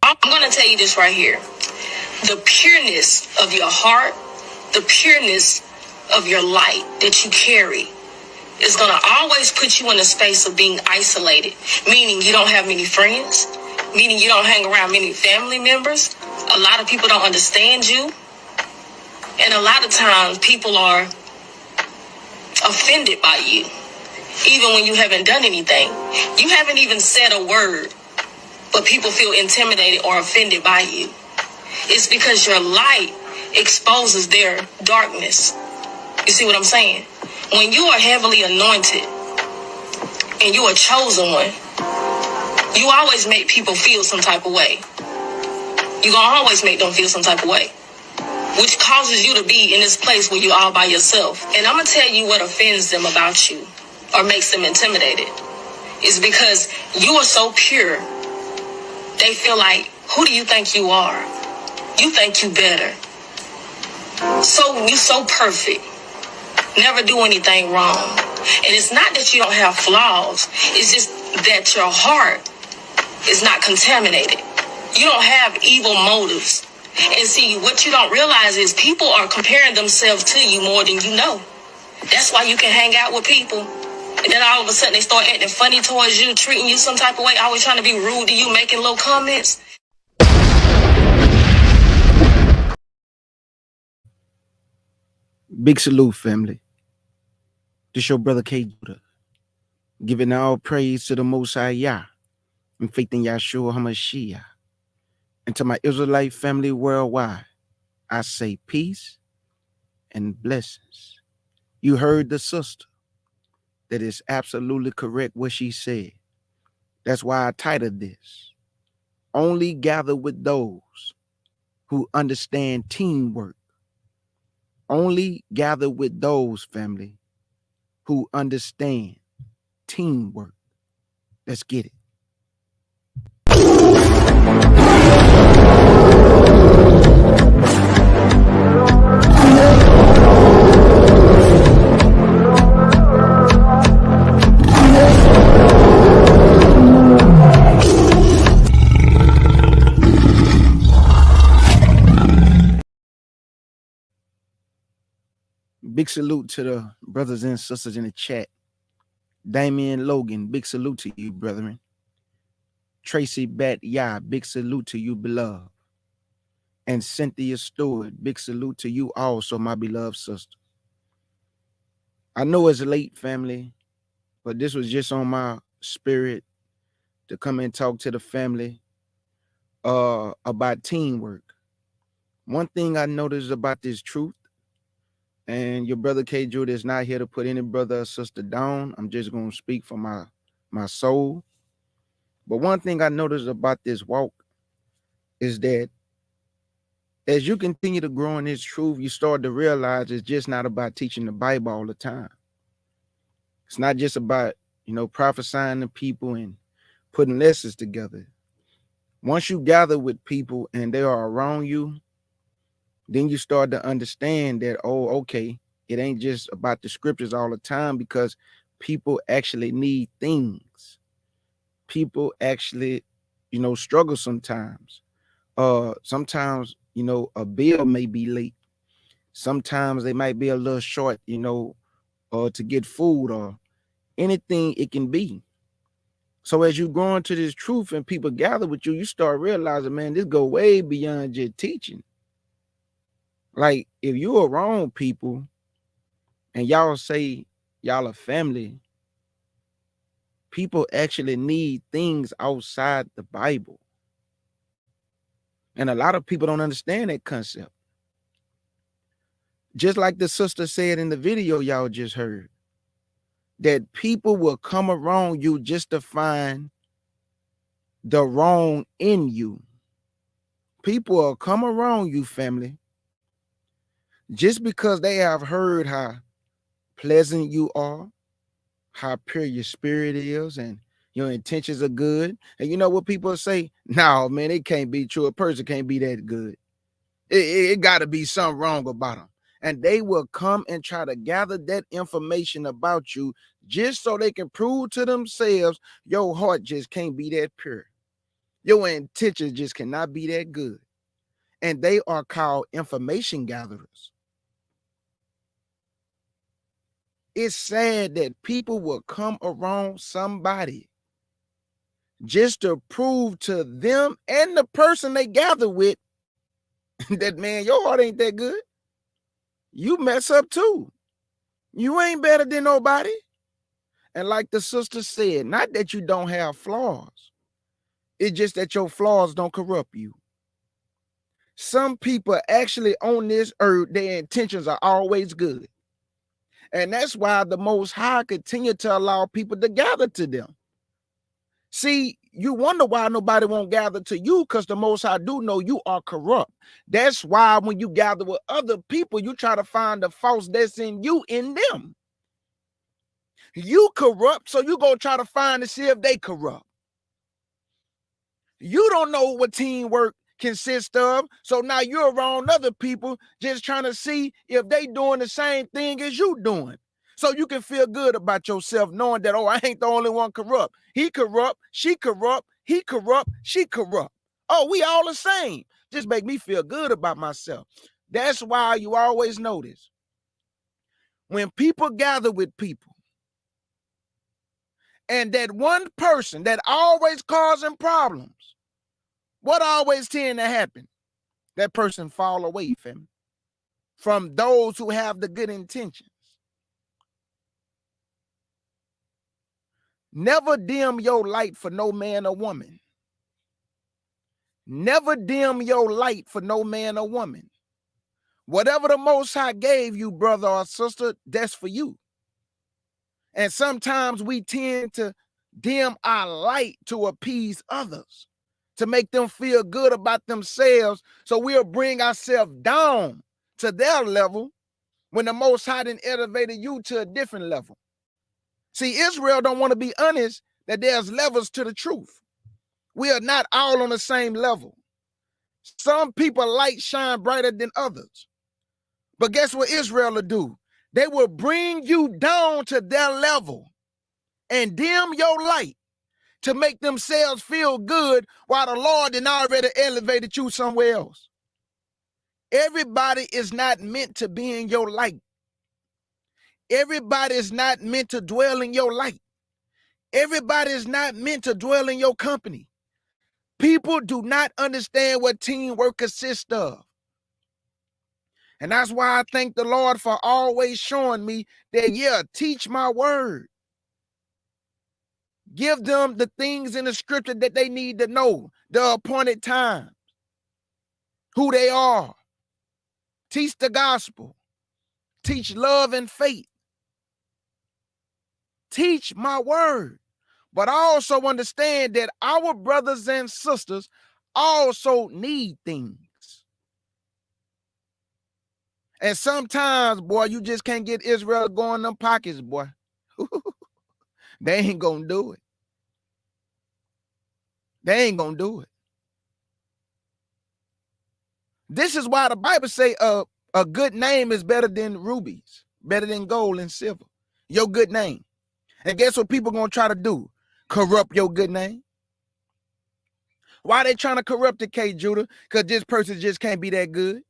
I'm going to tell you this right here. The pureness of your heart, the pureness of your light that you carry is going to always put you in a space of being isolated, meaning you don't have many friends, meaning you don't hang around many family members. A lot of people don't understand you. And a lot of times people are offended by you, even when you haven't done anything. You haven't even said a word, but people feel intimidated or offended by you. It's because your light exposes their darkness. You see what I'm saying? When you are heavily anointed and you are chosen one, you always make people feel some type of way. You're going to always make them feel some type of way, which causes you to be in this place where you're all by yourself. And I'm going to tell you what offends them about you or makes them intimidated. It's because you are so pure. They feel like, who do you think you are? You think you better. So you're so perfect. Never do anything wrong. And it's not that you don't have flaws. It's just that your heart is not contaminated. You don't have evil motives. And see, what you don't realize is people are comparing themselves to you more than you know. That's why you can hang out with people, and then all of a sudden they start acting funny towards you, treating you some type of way, always trying to be rude to you, making little comments. Big salute, family. This your brother K. Judah, giving all praise to the Most High Yah, and faith in Yahshua HaMashiach. And to my Israelite family worldwide, I say peace and blessings. You heard the sister. That is absolutely correct what she said. That's why I titled this, Only Gather with Those Who Understand Teamwork. Only gather with those, family, who understand teamwork. Let's get it. Big salute to the brothers and sisters in the chat. Damian Logan, big salute to you, brethren. Tracy Bat Yah, big salute to you, beloved. And Cynthia Stewart, big salute to you also, my beloved sister. I know it's late, family, but this was just on my spirit to come and talk to the family about teamwork. One thing I noticed about this truth, and your brother K. Judah is not here to put any brother or sister down. I'm just going to speak for my soul. But one thing I noticed about this walk is that as you continue to grow in this truth, you start to realize it's just not about teaching the Bible all the time. It's not just about, prophesying to people and putting lessons together. Once you gather with people and they are around you, then you start to understand that, oh, okay, it ain't just about the scriptures all the time, because people actually need things. People actually, struggle sometimes. Sometimes, a bill may be late. Sometimes they might be a little short, or to get food or anything it can be. So as you grow into this truth and people gather with you, you start realizing, man, this go way beyond just teaching. Like if you're around people and y'all say y'all are family, people actually need things outside the Bible. And a lot of people don't understand that concept. Just like the sister said in the video y'all just heard, that people will come around you just to find the wrong in you. People will come around you, family, just because they have heard how pleasant you are, how pure your spirit is, and your intentions are good. And you know what people say? No, man, it can't be true. A person can't be that good. It got to be something wrong about them. And they will come and try to gather that information about you just so they can prove to themselves your heart just can't be that pure. Your intentions just cannot be that good. And they are called information gatherers. It's sad that people will come around somebody just to prove to them and the person they gather with that, man, your heart ain't that good. You mess up too. You ain't better than nobody. And like the sister said, not that you don't have flaws. It's just that your flaws don't corrupt you. Some people actually on this earth, their intentions are always good. And that's why the Most High continue to allow people to gather to them. See, you wonder why nobody won't gather to you, because the Most High do know you are corrupt. That's why when you gather with other people, you try to find the faults that's in you in them. You corrupt, so you go try to find to see if they corrupt. You don't know what teamwork consists of, so now you're around other people just trying to see if they doing the same thing as you doing. So you can feel good about yourself knowing that, oh, I ain't the only one corrupt. He corrupt, she corrupt, he corrupt, she corrupt. Oh, we all the same. Just make me feel good about myself. That's why you always notice when people gather with people and that one person that always causing problems, what always tend to happen? That person fall away from those who have the good intentions. Never dim your light for no man or woman. Never dim your light for no man or woman. Whatever the Most High gave you, brother or sister, that's for you. And sometimes we tend to dim our light to appease others, to make them feel good about themselves. So we'll bring ourselves down to their level when the Most High done elevated you to a different level. See, Israel don't want to be honest that there's levels to the truth. We are not all on the same level. Some people light shine brighter than others. But guess what Israel will do? They will bring you down to their level and dim your light to make themselves feel good while the Lord had already elevated you somewhere else. Everybody is not meant to be in your light. Everybody is not meant to dwell in your light. Everybody is not meant to dwell in your company. People do not understand what teamwork consists of. And that's why I thank the Lord for always showing me that, yeah, teach my word. Give them the things in the scripture that they need to know, the appointed time, who they are. Teach the gospel. Teach love and faith. Teach my word. But I also understand that our brothers and sisters also need things. And sometimes, boy, you just can't get Israel to go in them pockets, boy. They ain't gonna do it. They ain't gonna do it. This is why the Bible say a good name is better than rubies, better than gold and silver. Your good name. And guess what people gonna try to do? Corrupt your good name. Why they trying to corrupt it, K. Judah? Because this person just can't be that good.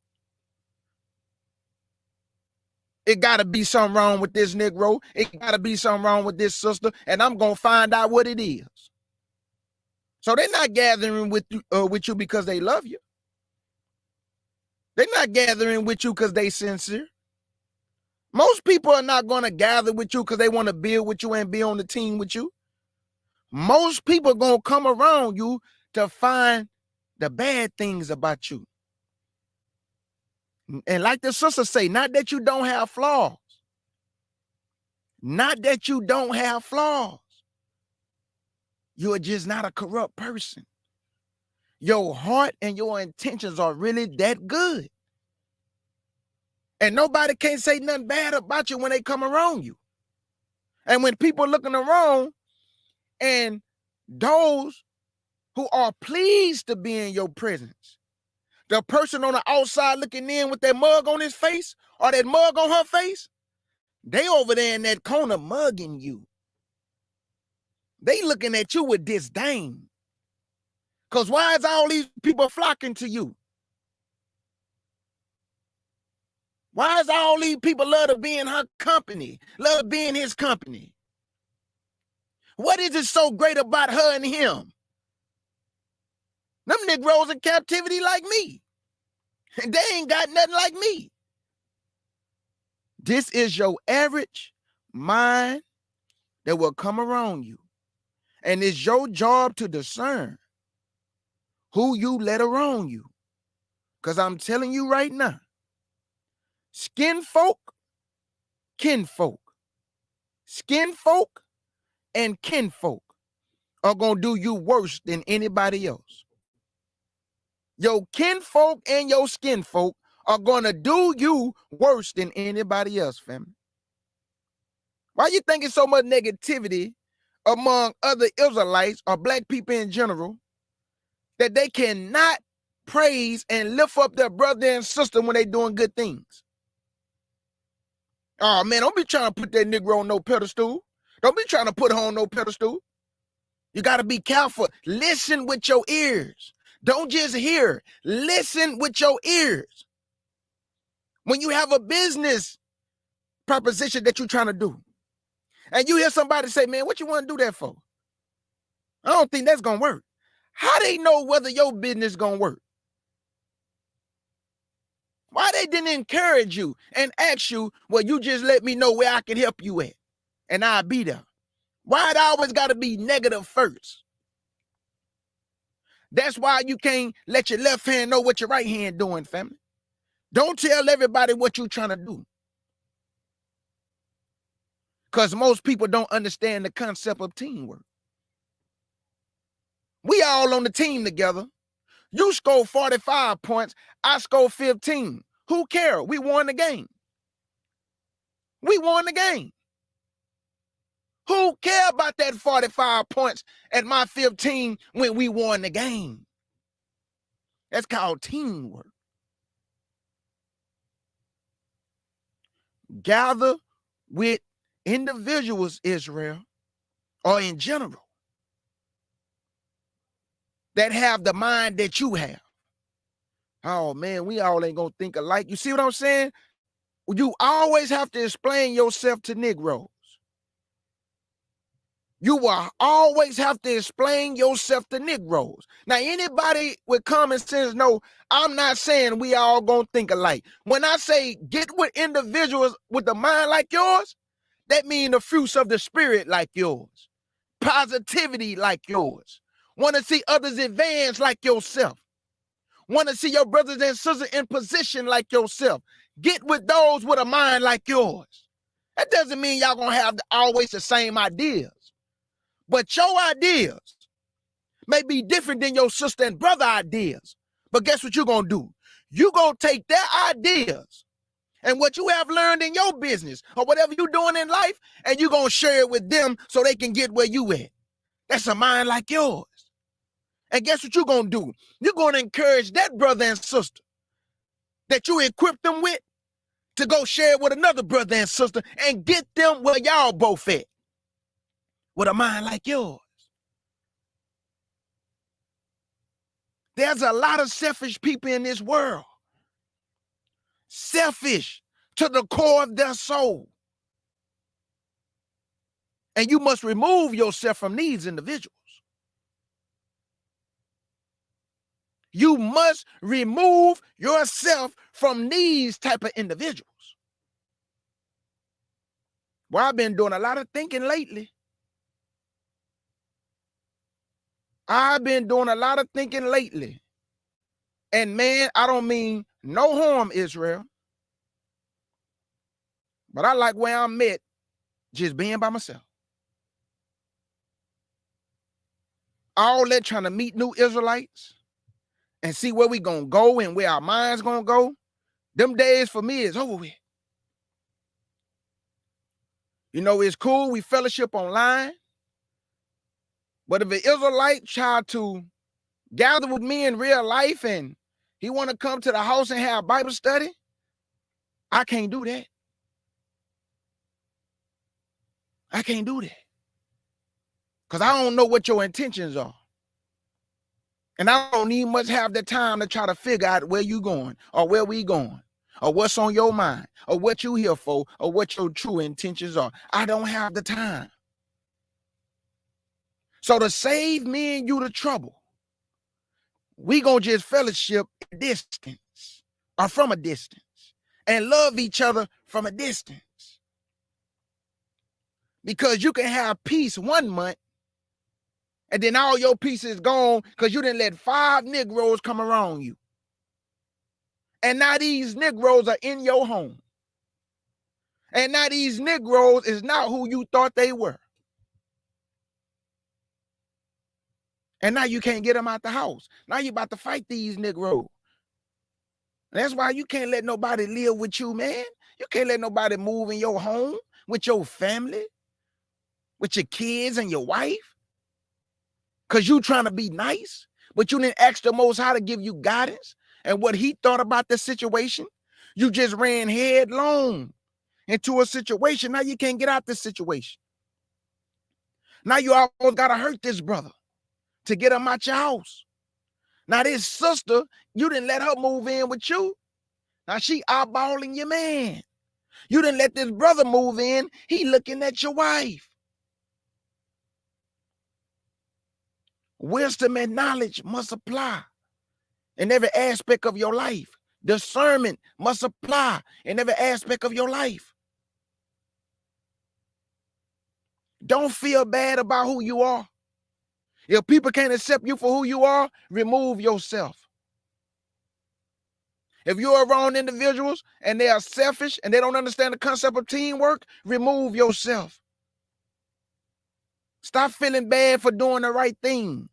It gotta be something wrong with this Negro. It gotta be something wrong with this sister, and I'm gonna find out what it is. So they're not gathering with you because they love you. They're not gathering with you because they sincere. Most people are not going to gather with you because they want to build with you and be on the team with you. Most people are going to come around you to find the bad things about you. And like the sister say, not that you don't have flaws. Not that you don't have flaws. You are just not a corrupt person. Your heart and your intentions are really that good. And nobody can say nothing bad about you when they come around you. And when people are looking around and those who are pleased to be in your presence, the person on the outside looking in with that mug on his face or that mug on her face, they over there in that corner mugging you. They looking at you with disdain. Because why is all these people flocking to you? Why is all these people love to be in her company, love to be in his company? What is it so great about her and him? Them Negroes in captivity like me. And they ain't got nothing like me. This is your average mind that will come around you. And it's your job to discern who you let around you. Because I'm telling you right now, skin folk, kinfolk, and kinfolk are going to do you worse than anybody else. Your kinfolk and your skinfolk are going to do you worse than anybody else, family. Why you thinking so much negativity among other Israelites or black people in general that they cannot praise and lift up their brother and sister when they doing good things? Oh, man, don't be trying to put that Negro on no pedestal. Don't be trying to put her on no pedestal. You got to be careful. Listen with your ears. Don't just hear. Listen with your ears. When you have a business proposition that you're trying to do, and you hear somebody say, man, what you want to do that for? I don't think that's going to work. How they know whether your business is going to work? Why they didn't encourage you and ask you, well, you just let me know where I can help you at, and I'll be there. Why it always got to be negative first? That's why you can't let your left hand know what your right hand doing, family. Don't tell everybody what you're trying to do. Because most people don't understand the concept of teamwork. We all on the team together. You score 45 points, I score 15. Who cares? We won the game. We won the game. Who care about that 45 points at my 15 when we won the game? That's called teamwork. Gather with individuals, Israel, or in general, that have the mind that you have. Oh, man, we all ain't going to think alike. You see what I'm saying? You always have to explain yourself to Negroes. You will always have to explain yourself to Negroes. Now, anybody with common sense know I'm not saying we all gonna think alike. When I say get with individuals with a mind like yours, that means the fruits of the spirit like yours, positivity like yours, want to see others advance like yourself, want to see your brothers and sisters in position like yourself. Get with those with a mind like yours. That doesn't mean y'all gonna have always the same ideas. But your ideas may be different than your sister and brother ideas. But guess what you're going to do? You're going to take their ideas and what you have learned in your business or whatever you're doing in life, and you're going to share it with them so they can get where you at. That's a mind like yours. And guess what you're going to do? You're going to encourage that brother and sister that you equip them with to go share it with another brother and sister and get them where y'all both at with a mind like yours. There's a lot of selfish people in this world. Selfish to the core of their soul. And you must remove yourself from these individuals. You must remove yourself from these type of individuals. Well, I've been doing a lot of thinking lately. And man, I don't mean no harm, Israel. But I like where I'm at just being by myself. All that trying to meet new Israelites and see where we gonna go and where our minds gonna go. Them days for me is over with. You know, it's cool, we fellowship online. But if an Israelite try to gather with me in real life and he want to come to the house and have Bible study, I can't do that. I can't do that. Because I don't know what your intentions are. And I don't even much have the time to try to figure out where you going or where we going or what's on your mind or what you here for or what your true intentions are. I don't have the time. So to save me and you the trouble, we gonna just fellowship at distance or from a distance and love each other from a distance. Because you can have peace 1 month and then all your peace is gone because you didn't let 5 Negroes come around you. And now these Negroes are in your home. And now these Negroes is not who you thought they were. And now you can't get them out the house. Now you about to fight these Negroes. And that's why you can't let nobody live with you, man. You can't let nobody move in your home with your family, with your kids and your wife. Because you trying to be nice, but you didn't ask the Most High to give you guidance and what he thought about the situation. You just ran headlong into a situation. Now you can't get out this situation. Now you almost got to hurt this brother to get him out your house. Now this sister, you didn't let her move in with you. Now she eyeballing your man. You didn't let this brother move in. He looking at your wife. Wisdom and knowledge must apply in every aspect of your life. Discernment must apply in every aspect of your life. Don't feel bad about who you are. If people can't accept you for who you are, remove yourself. If you're around individuals and they are selfish and they don't understand the concept of teamwork, remove yourself. Stop feeling bad for doing the right thing.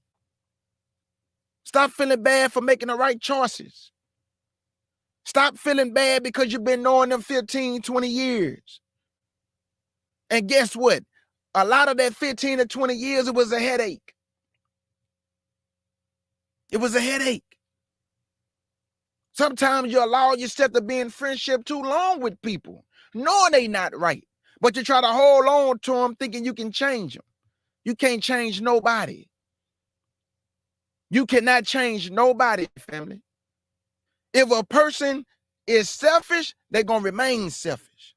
Stop feeling bad for making the right choices. Stop feeling bad because you've been knowing them 15, 20 years. And guess what? A lot of that 15 to 20 years, it was a headache. It was a headache. Sometimes you allow yourself to be in friendship too long with people, knowing they not right. But you try to hold on to them thinking you can change them. You can't change nobody. You cannot change nobody, family. If a person is selfish, they're going to remain selfish.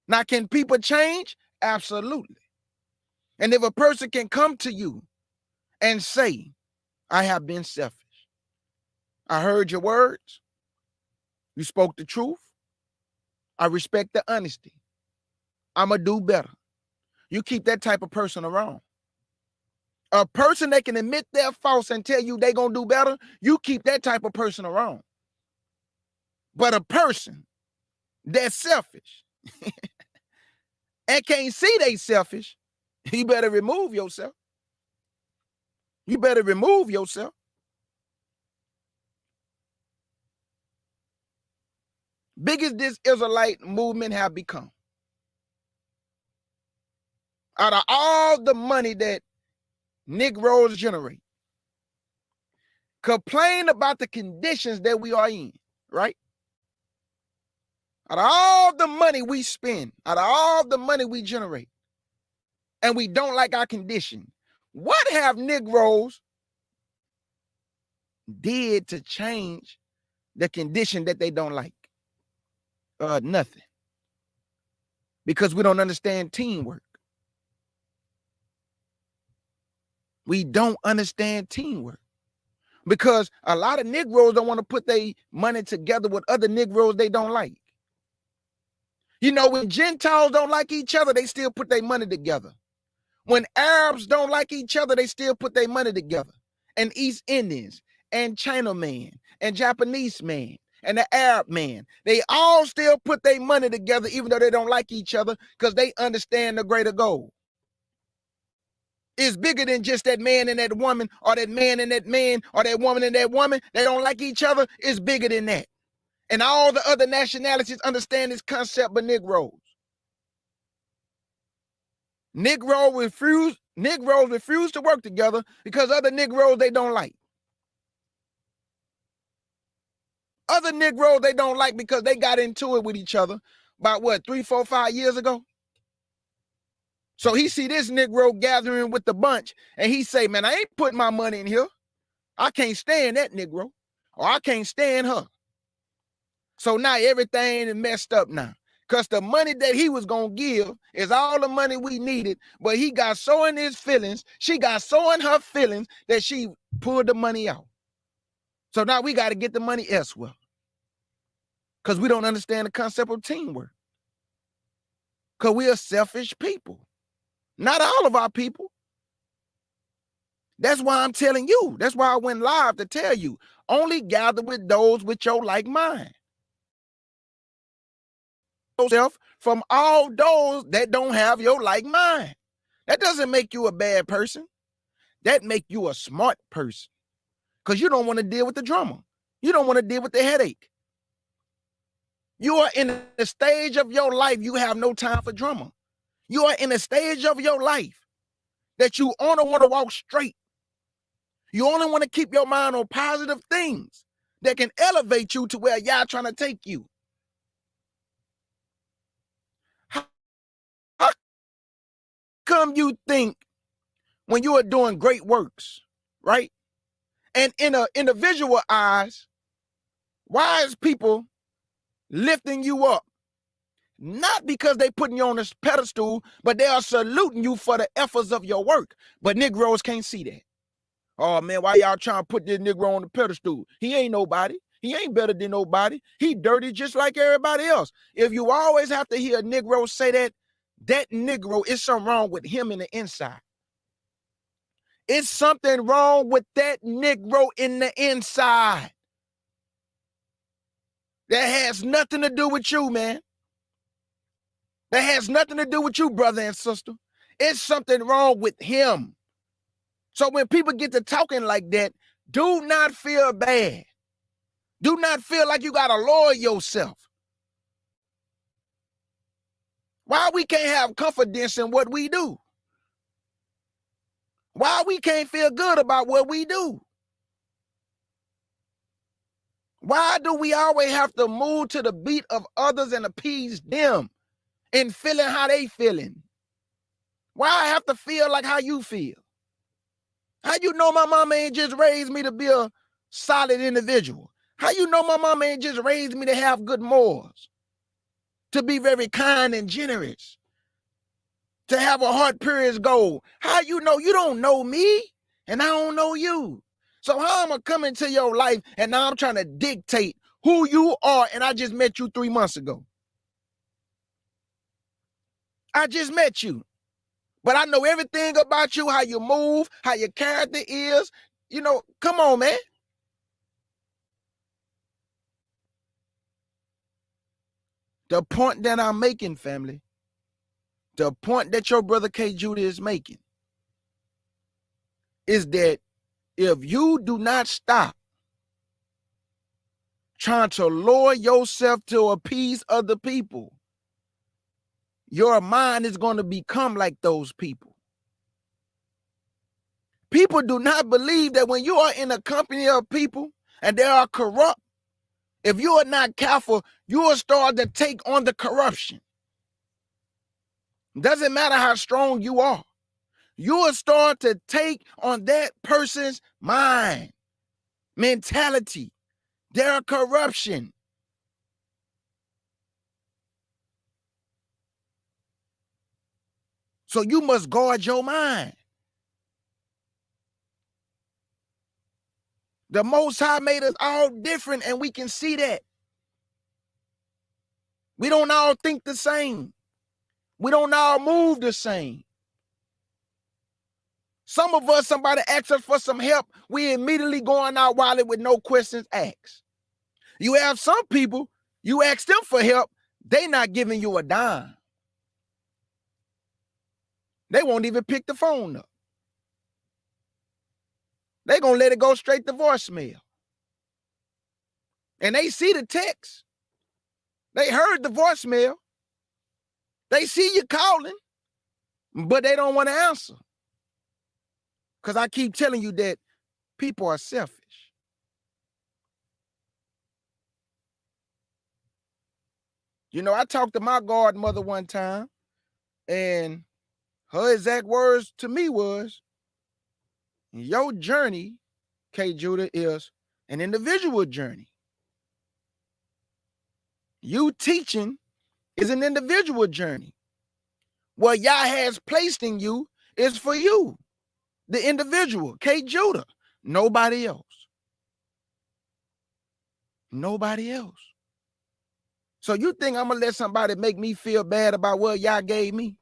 Now, can people change? Absolutely. And if a person can come to you and say, I have been selfish. I heard your words. You spoke the truth. I respect the honesty. I'm going to do better. You keep that type of person around. A person that can admit their faults and tell you they're going to do better, you keep that type of person around. But a person that's selfish and can't see they selfish, you better remove yourself. You better remove yourself. big as this Israelite movement have become, out of all the money that Negroes generate, complain about the conditions that we are in, right? Out of all the money we spend, out of all the money we generate, and we don't like our condition, what have Negroes did to change the condition that they don't like? Nothing. Because we don't understand teamwork. We don't understand teamwork. Because a lot of Negroes don't want to put their money together with other Negroes they don't like. You know, when Gentiles don't like each other, they still put their money together. When Arabs don't like each other, they still put their money together. And East Indians and Chinaman and Japanese man and the Arab man, they all still put their money together even though they don't like each other because they understand the greater goal. It's bigger than just that man and that woman, or that man and that man, or that woman and that woman. They don't like each other. It's bigger than that. And all the other nationalities understand this concept, but Negroes. Negroes refuse to work together because other Negroes they don't like. Other Negroes they don't like because they got into it with each other about what, 3, 4, 5 years ago? So he see this Negro gathering with the bunch and he say, man, I ain't putting my money in here. I can't stand that Negro, or I can't stand her. So now everything is messed up now. Because the money that he was going to give is all the money we needed, but he got so in his feelings, she got so in her feelings that she pulled the money out. So now we got to get the money elsewhere. Because we don't understand the concept of teamwork. Because we are selfish people. Not all of our people. That's why I'm telling you. That's why I went live to tell you. Only gather with those with your like mind. Yourself from all those that don't have your like mind. That doesn't make you a bad person. That make you a smart person. Because you don't want to deal with the drama. You don't want to deal with the headache. You are in a stage of your life you have no time for drama. You are in a stage of your life that you only want to walk straight. You only want to keep your mind on positive things that can elevate you to where y'all trying to take you. How come you think when you are doing great works, right? And in the visual eyes, why is people lifting you up? Not because they putting you on this pedestal, but they are saluting you for the efforts of your work. But Negroes can't see that. Oh man, why y'all trying to put this Negro on the pedestal? He ain't nobody. He ain't better than nobody. He dirty just like everybody else. If you always have to hear a Negro say that, that Negro is something wrong with him in the inside. It's something wrong with that Negro in the inside. That has nothing to do with you, man. That has nothing to do with you, brother and sister. It's something wrong with him. So when people get to talking like that, do not feel bad. Do not feel like you got to lower yourself. Why we can't have confidence in what we do? Why we can't feel good about what we do? Why do we always have to move to the beat of others and appease them and feeling how they feeling? Why I have to feel like how you feel? How you know my mama ain't just raised me to be a solid individual? How you know my mama ain't just raised me to have good morals, to be very kind and generous, to have a heart pure as gold? How you know? You don't know me and I don't know you. So how am I coming to your life and now I'm trying to dictate who you are and I just met you 3 months ago? I just met you. But I know everything about you, how you move, how your character is. You know, come on, man. The point that I'm making, family, the point that your brother K. Judah is making is that if you do not stop trying to lower yourself to appease other people, your mind is going to become like those people. People do not believe that when you are in a company of people and they are corrupt, if you are not careful, you will start to take on the corruption. Doesn't matter how strong you are. You will start to take on that person's mind, mentality, their corruption. So you must guard your mind. The Most High made us all different, and we can see that. We don't all think the same. We don't all move the same. Some of us, somebody asks us for some help, we immediately going out wallet with no questions asked. You have some people, you ask them for help, they not giving you a dime. They won't even pick the phone up. They gonna let it go straight to voicemail. And they see the text. They heard the voicemail. They see you calling, but they don't want to answer. Because I keep telling you that people are selfish. You know, I talked to my godmother one time, and her exact words to me was, your journey, K. Judah, is an individual journey. You teaching is an individual journey. What Yah has placed in you is for you, the individual, K. Judah, nobody else. Nobody else. So you think I'm going to let somebody make me feel bad about what Yah gave me?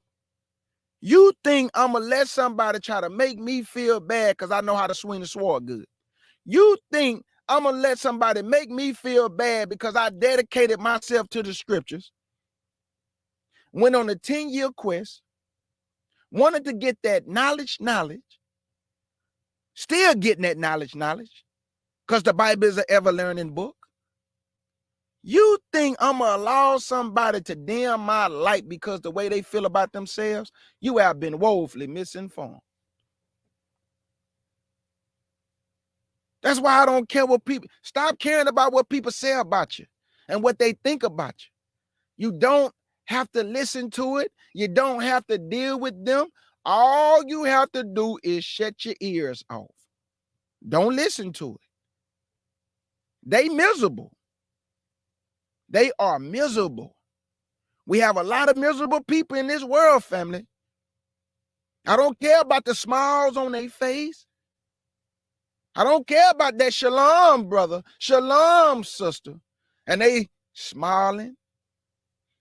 You think I'm going to let somebody try to make me feel bad because I know how to swing the sword good? You think I'm going to let somebody make me feel bad because I dedicated myself to the scriptures, went on a 10-year quest, wanted to get that knowledge, still getting that knowledge, because the Bible is an ever-learning book? You think I'm going to allow somebody to dim my light because the way they feel about themselves? You have been woefully misinformed. That's why I don't care what people, stop caring about what people say about you and what they think about you. You don't have to listen to it. You don't have to deal with them. All you have to do is shut your ears off. Don't listen to it. They miserable. They are miserable. We have a lot of miserable people in this world, family. I don't care about the smiles on their face. I don't care about that shalom, brother, shalom, sister. And they smiling.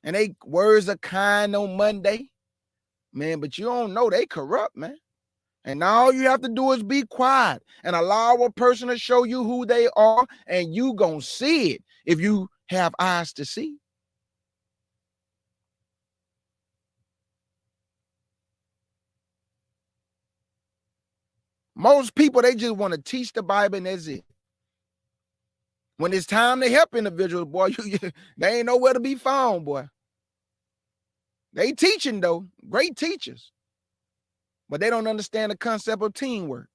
And they words are kind on Monday. Man, but you don't know they corrupt, man. And all you have to do is be quiet and allow a person to show you who they are, and you gonna see it if you have eyes to see. Most people, they just want to teach the Bible and that's it. When it's time to help individuals, boy, they ain't nowhere to be found, boy. They teaching though, great teachers, but they don't understand the concept of teamwork.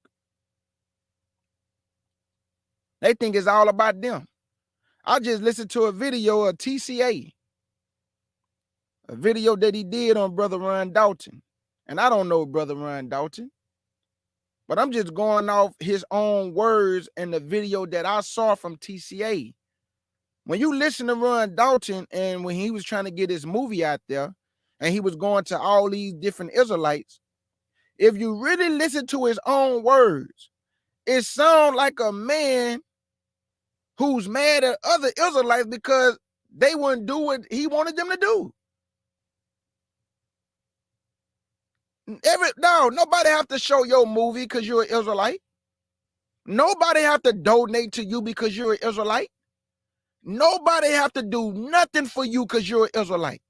They think it's all about them. I just listened to a video of TCA, a video that he did on Brother Ron Dalton. And I don't know Brother Ron Dalton, but I'm just going off his own words and the video that I saw from TCA. When you listen to Ron Dalton and when he was trying to get his movie out there and he was going to all these different Israelites, if you really listen to his own words, it sounds like a man who's mad at other Israelites because they wouldn't do what he wanted them to do. Nobody have to show your movie because you're an Israelite. Nobody have to donate to you because you're an Israelite. Nobody have to do nothing for you because you're an Israelite.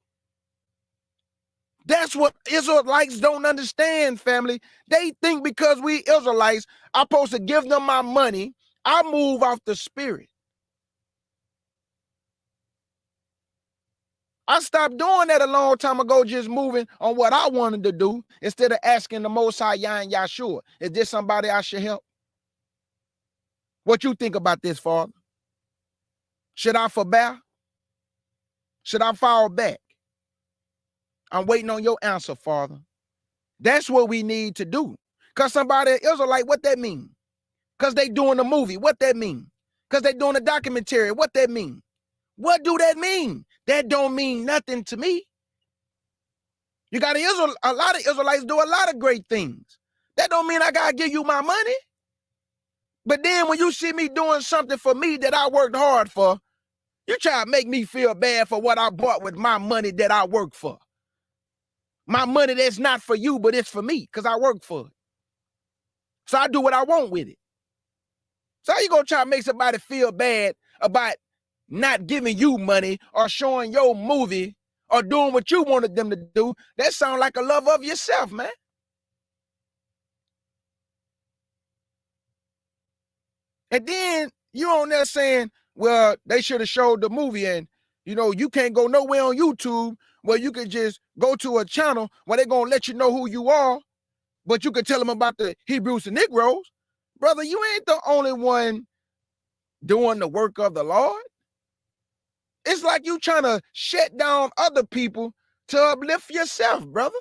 That's what Israelites don't understand, family. They think because we Israelites, I'm supposed to give them my money. I move off the spirit. I stopped doing that a long time ago, just moving on what I wanted to do instead of asking the Most High Yah and Yahshua, is this somebody I should help? What you think about this, Father? Should I forbear? Should I fall back? I'm waiting on your answer, Father. That's what we need to do. Because somebody Israelite, what that mean? Because they doing the movie, what that mean? Because they doing the documentary, what that mean? What do that mean? That don't mean nothing to me. You got a lot of Israelites do a lot of great things. That don't mean I gotta give you my money. But then when you see me doing something for me that I worked hard for, you try to make me feel bad for what I bought with my money that I work for. My money that's not for you, but it's for me because I work for it. So I do what I want with it. So how you gonna try to make somebody feel bad about not giving you money or showing your movie or doing what you wanted them to do? That sounds like a love of yourself, man. And then you on there saying, well, they should have showed the movie, and you can't go nowhere on YouTube where you can just go to a channel where they're gonna let you know who you are, but you can tell them about the Hebrews and Negroes. Brother, you ain't the only one doing the work of the Lord. It's like you trying to shut down other people to uplift yourself, brother.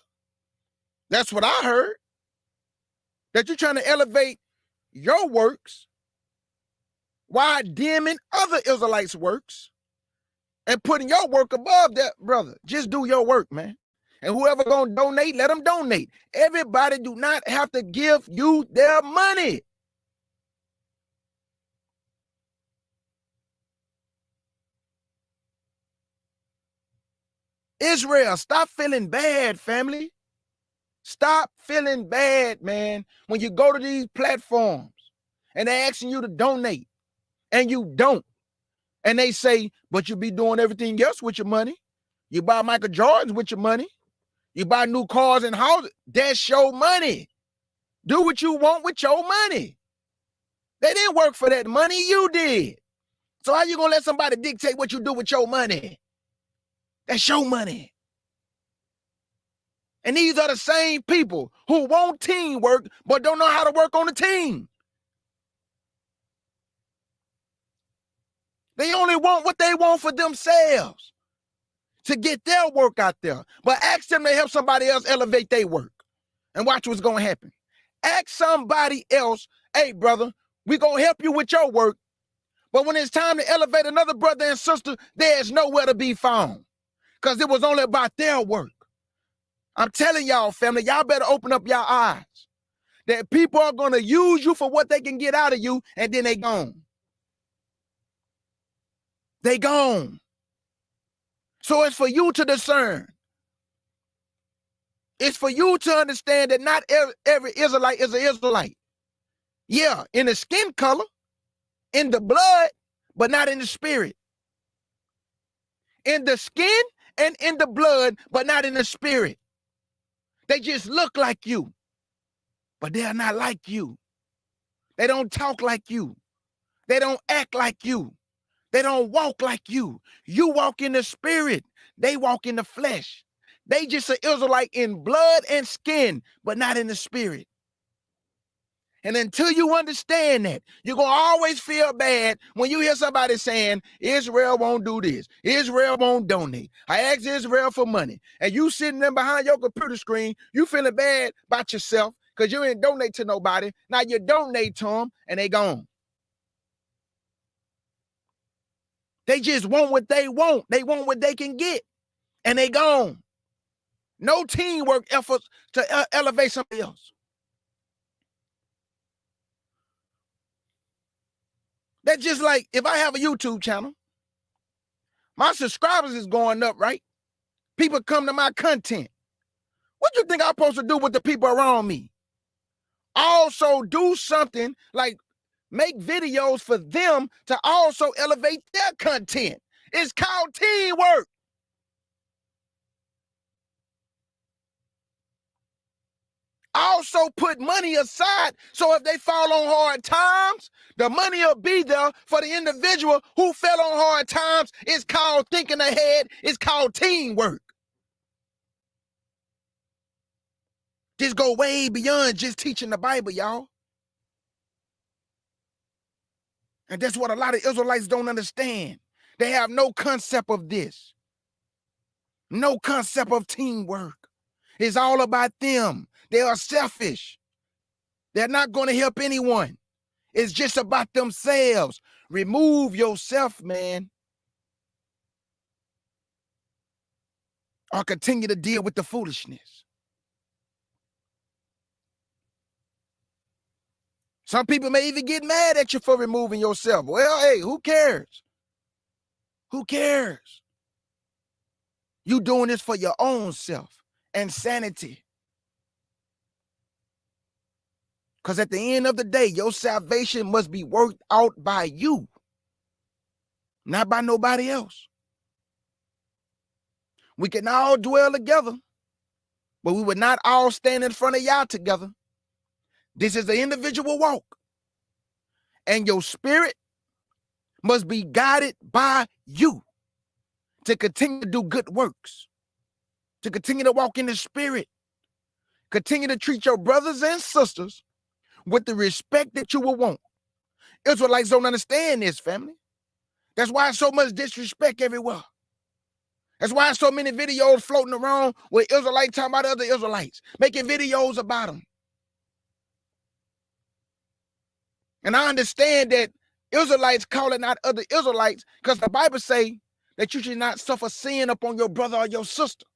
That's what I heard. That you're trying to elevate your works while dimming other Israelites' works and putting your work above that, brother. Just do your work, man. And whoever gonna donate, let them donate. Everybody do not have to give you their money. Israel, stop feeling bad, family. Stop feeling bad, man, when you go to these platforms and they're asking you to donate and you don't. And they say, but you be doing everything else with your money. You buy Michael Jordans with your money. You buy new cars and houses. That's your money. Do what you want with your money. They didn't work for that money. You did. So how you going to let somebody dictate what you do with your money? That's your money. And these are the same people who want teamwork but don't know how to work on the team. They only want what they want for themselves to get their work out there. But ask them to help somebody else elevate their work and watch what's going to happen. Ask somebody else, hey, brother, we're going to help you with your work. But when it's time to elevate another brother and sister, there's nowhere to be found because it was only about their work. I'm telling y'all, family, y'all better open up your eyes that people are going to use you for what they can get out of you, and then they gone. They gone. So it's for you to discern. It's for you to understand that not every Israelite is an Israelite. Yeah, in the skin color, in the blood, but not in the spirit. In the skin and in the blood, but not in the spirit. They just look like you, but they are not like you. They don't talk like you. They don't act like you. They don't walk like you. You walk in the spirit. They walk in the flesh. They just an Israelite in blood and skin, but not in the spirit. And until you understand that, you're going to always feel bad when you hear somebody saying, Israel won't do this. Israel won't donate. I asked Israel for money. And you sitting there behind your computer screen, you feeling bad about yourself because you didn't donate to nobody. Now you donate to them and they gone. They just want what they want. They want what they can get. And they gone. No teamwork efforts to elevate somebody else. That's just like if I have a YouTube channel, my subscribers is going up, right? People come to my content. What you think I'm supposed to do with the people around me? Also do something like make videos for them to also elevate their content. It's called teamwork. Also put money aside so if they fall on hard times, the money will be there for the individual who fell on hard times. It's called thinking ahead. It's called teamwork. This go way beyond just teaching the Bible, y'all. And that's what a lot of Israelites don't understand. They have no concept of this. No concept of teamwork. It's all about them. They are selfish. They're not going to help anyone. It's just about themselves. Remove yourself, man. Or continue to deal with the foolishness. Some people may even get mad at you for removing yourself. Well, hey, who cares? Who cares? You doing this for your own self and sanity. Because at the end of the day, your salvation must be worked out by you, not by nobody else. We can all dwell together, but we would not all stand in front of y'all together. This is an individual walk. And your spirit must be guided by you to continue to do good works, to continue to walk in the spirit, continue to treat your brothers and sisters with the respect that you will want. Israelites don't understand this, family. That's why so much disrespect everywhere. That's why so many videos floating around with Israelites talking about other Israelites, making videos about them. And I understand that Israelites calling out other Israelites because the Bible say that you should not suffer sin upon your brother or your sister.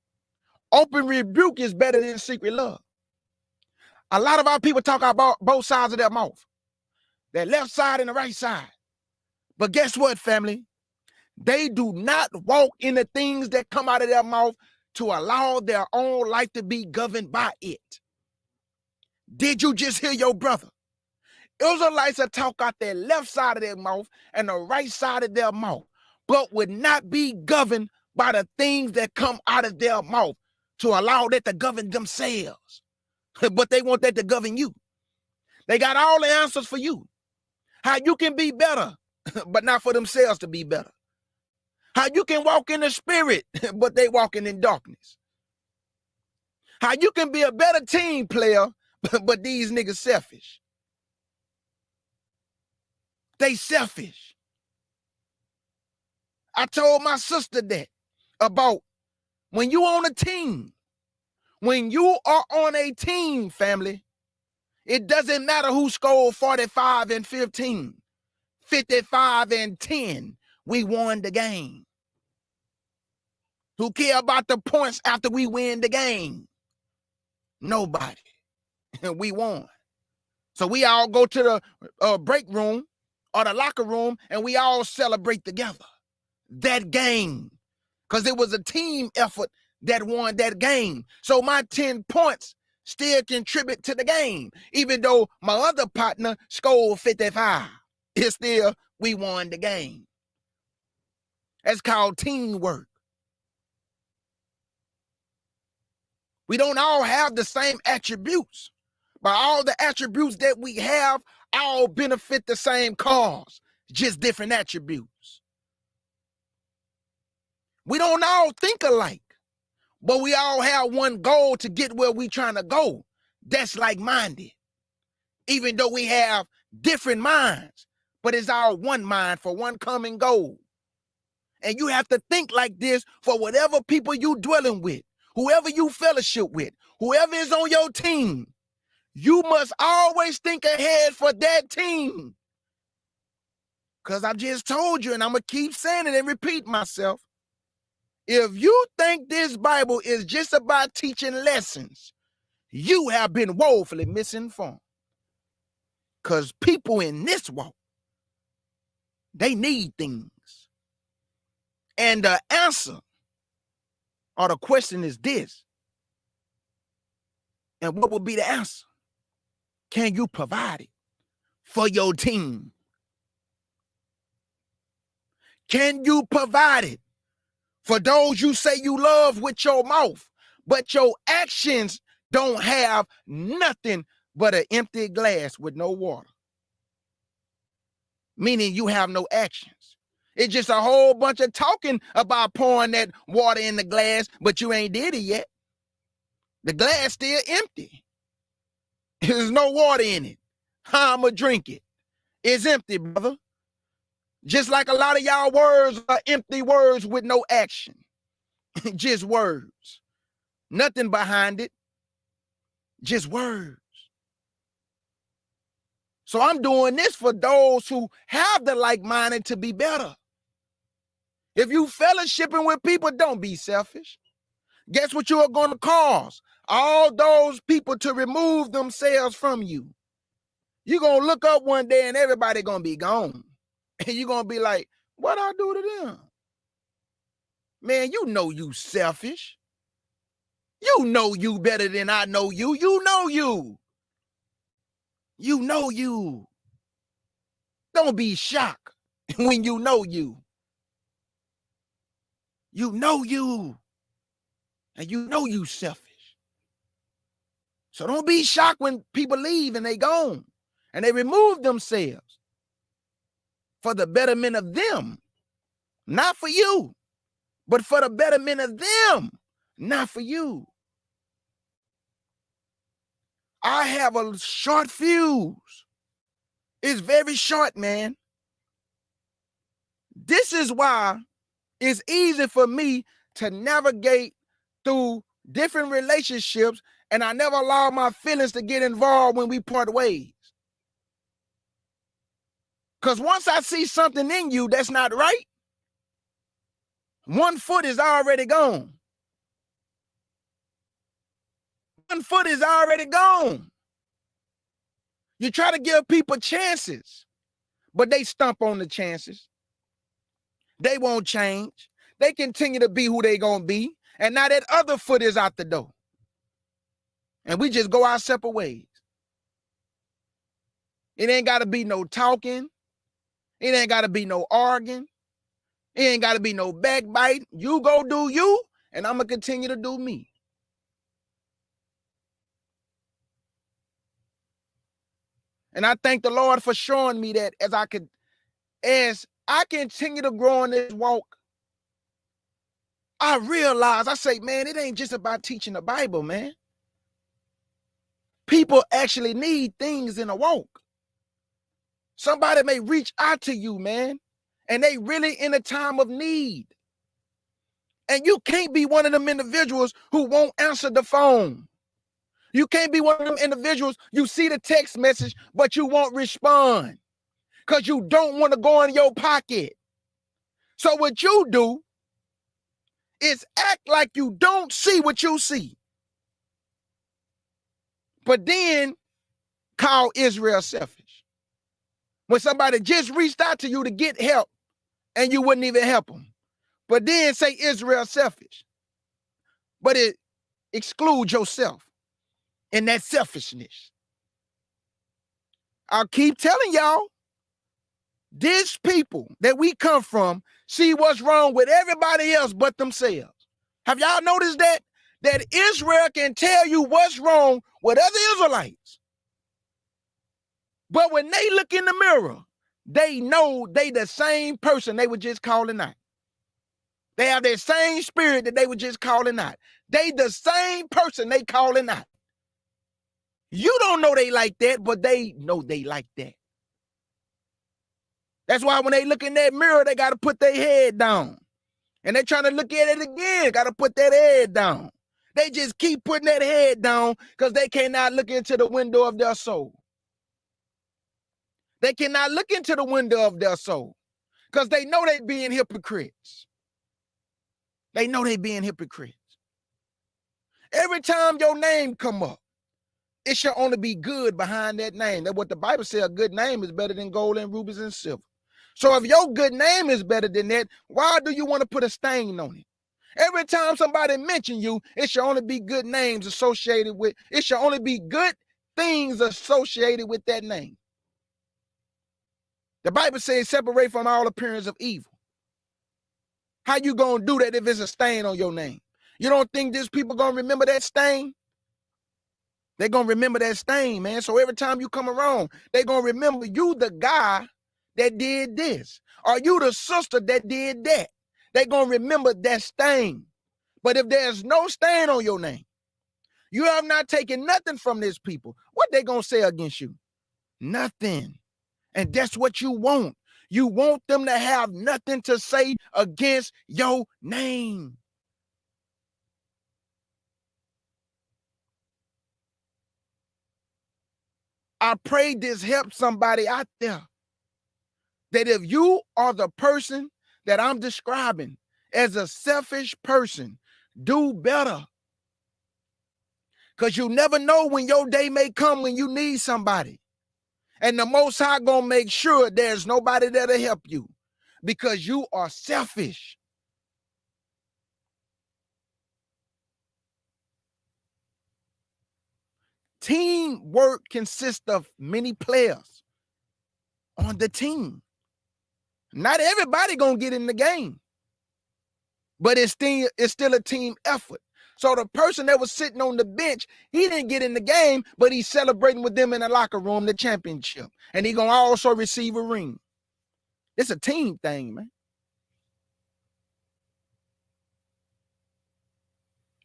Open rebuke is better than secret love. A lot of our people talk about both sides of their mouth, their left side and the right side. But guess what, family? They do not walk in the things that come out of their mouth to allow their own life to be governed by it. Did you just hear your brother? Israelites that talk out their left side of their mouth and the right side of their mouth, but would not be governed by the things that come out of their mouth to allow that to govern themselves. But they want that to govern you. They got all the answers for you. How you can be better, but not for themselves to be better. How you can walk in the spirit, but they walking in darkness. How you can be a better team player, but these niggas selfish. They selfish. I told my sister that about when you on a team, when you are on a team, family, it doesn't matter who scored 45 and 15, 55 and 10. We won the game. Who care about the points after we win the game? Nobody. We won. So we all go to the break room or the locker room and we all celebrate together that game because it was a team effort that won that game. So my 10 points still contribute to the game, even though my other partner scored 55. It's still, we won the game. That's called teamwork. We don't all have the same attributes, but all the attributes that we have all benefit the same cause, just different attributes. We don't all think alike, but we all have one goal to get where we trying to go. That's like-minded. Even though we have different minds, but it's all one mind for one common goal. And you have to think like this for whatever people you dwelling with, whoever you fellowship with, whoever is on your team. You must always think ahead for that team. Because I just told you, and I'm going to keep saying it and repeat myself. If you think this Bible is just about teaching lessons, you have been woefully misinformed. Because people in this walk, they need things. And the answer or the question is this. And what would be the answer? Can you provide it for your team? Can you provide it for those you say you love with your mouth, but your actions don't have nothing but an empty glass with no water. Meaning you have no actions. It's just a whole bunch of talking about pouring that water in the glass, but you ain't did it yet. The glass still empty. There's no water in it. How I'ma drink it? It's empty, brother. Just like a lot of y'all words are empty words with no action. Just words. Nothing behind it. Just words. So I'm doing this for those who have the like-minded to be better. If you fellowshipping with people, don't be selfish. Guess what you are going to cause? All those people to remove themselves from you. You're going to look up one day and everybody going to be gone. And you're going to be like, what I do to them? Man, you know you selfish. You know you better than I know you. You know you. You know you. Don't be shocked when you know you. You know you. And you know you selfish. So don't be shocked when people leave and they gone. And they remove themselves for the betterment of them. Not for you. But for the betterment of them. Not for you. I have a short fuse. It's very short, man. This is why it's easy for me to navigate through different relationships, and I never allow my feelings to get involved when we part ways. Because once I see something in you that's not right, 1 foot is already gone. 1 foot is already gone. You try to give people chances, but they stump on the chances. They won't change. They continue to be who they gonna be. And now that other foot is out the door. And we just go our separate ways. It ain't gotta be no talking. It ain't gotta be no arguing. It ain't gotta be no backbite. You go do you, and I'm gonna continue to do me. And I thank the Lord for showing me that as I continue to grow in this walk, I realize, I say, man, it ain't just about teaching the Bible, man. People actually need things in a walk. Somebody may reach out to you, man, and they really in a time of need. And you can't be one of them individuals who won't answer the phone. You can't be one of them individuals, you see the text message, but you won't respond because you don't want to go in your pocket. So what you do is act like you don't see what you see. But then call Israel selfish. When somebody just reached out to you to get help and you wouldn't even help them. But then say Israel selfish. But it excludes yourself in that selfishness. I'll keep telling y'all, these people that we come from see what's wrong with everybody else but themselves. Have y'all noticed that? That Israel can tell you what's wrong with other Israelites. But when they look in the mirror, they know they the same person they were just calling out. They have that same spirit that they were just calling out. They the same person they calling out. You don't know they like that, but they know they like that. That's why when they look in that mirror, they got to put their head down. And they're trying to look at it again, got to put that head down. They just keep putting that head down because they cannot look into the window of their soul. They cannot look into the window of their soul because they know they being hypocrites. They know they being hypocrites. Every time your name come up, it should only be good behind that name. That's what the Bible says, a good name is better than gold and rubies and silver. So if your good name is better than that, why do you want to put a stain on it? Every time somebody mention you, it should only be good names associated with, it should only be good things associated with that name. The Bible says separate from all appearance of evil. How you gonna do that if it's a stain on your name? You don't think these people gonna remember that stain? They're going to remember that stain, man. So every time you come around, they're going to remember you the guy that did this. Or you the sister that did that. They're going to remember that stain. But if there's no stain on your name, you have not taken nothing from these people, what they going to say against you? Nothing. And that's what you want. You want them to have nothing to say against your name. I pray this helps somebody out there. That if you are the person that I'm describing as a selfish person, do better. Because you never know when your day may come when you need somebody. And the Most High gonna make sure there's nobody there to help you because you are selfish. Teamwork consists of many players on the team. Not everybody gonna get in the game, but it's still a team effort. So the person that was sitting on the bench, he didn't get in the game, but he's celebrating with them in the locker room, the championship. And he gonna also receive a ring. It's a team thing, man.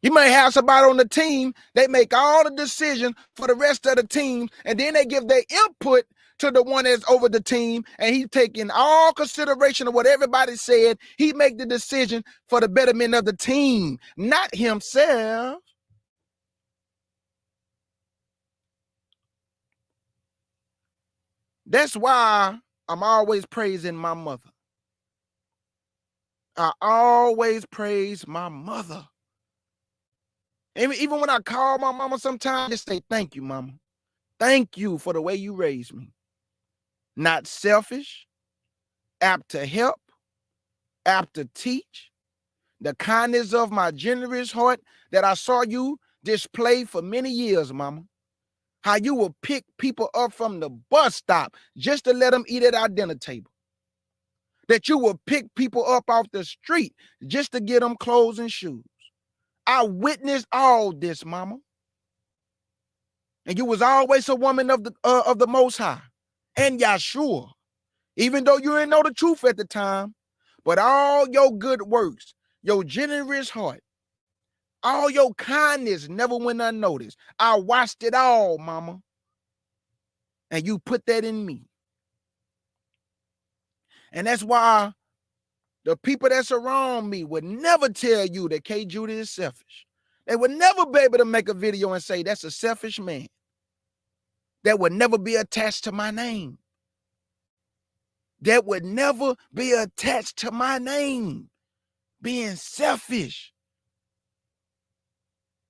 You may have somebody on the team, they make all the decisions for the rest of the team, and then they give their input to the one that's over the team, and he's taking all consideration of what everybody said. He make the decision for the betterment of the team, not himself. That's why I'm always praising my mother. I always praise my mother. Even when I call my mama sometimes, I just say, thank you, mama. Thank you for the way you raised me. Not selfish, apt to help, apt to teach. The kindness of my generous heart that I saw you display for many years, mama. How you will pick people up from the bus stop just to let them eat at our dinner table. That you will pick people up off the street just to get them clothes and shoes. I witnessed all this, mama. And you was always a woman of the Most High and Yahshua. Even though you didn't know the truth at the time, but all your good works, your generous heart, all your kindness never went unnoticed. I watched it all, mama. And you put that in me. And that's why the people that surround me would never tell you that K. Judah is selfish. They would never be able to make a video and say that's a selfish man. That would never be attached to my name. That would never be attached to my name. Being selfish.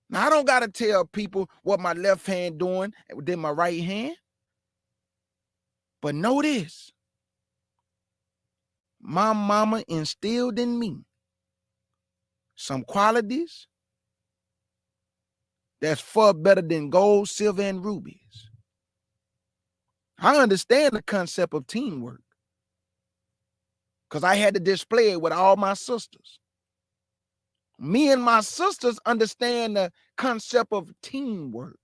Now, I don't got to tell people what my left hand doing than my right hand. But know this. My mama instilled in me some qualities that's far better than gold, silver, and rubies. I understand the concept of teamwork because I had to display it with all my sisters. Me and my sisters understand the concept of teamwork.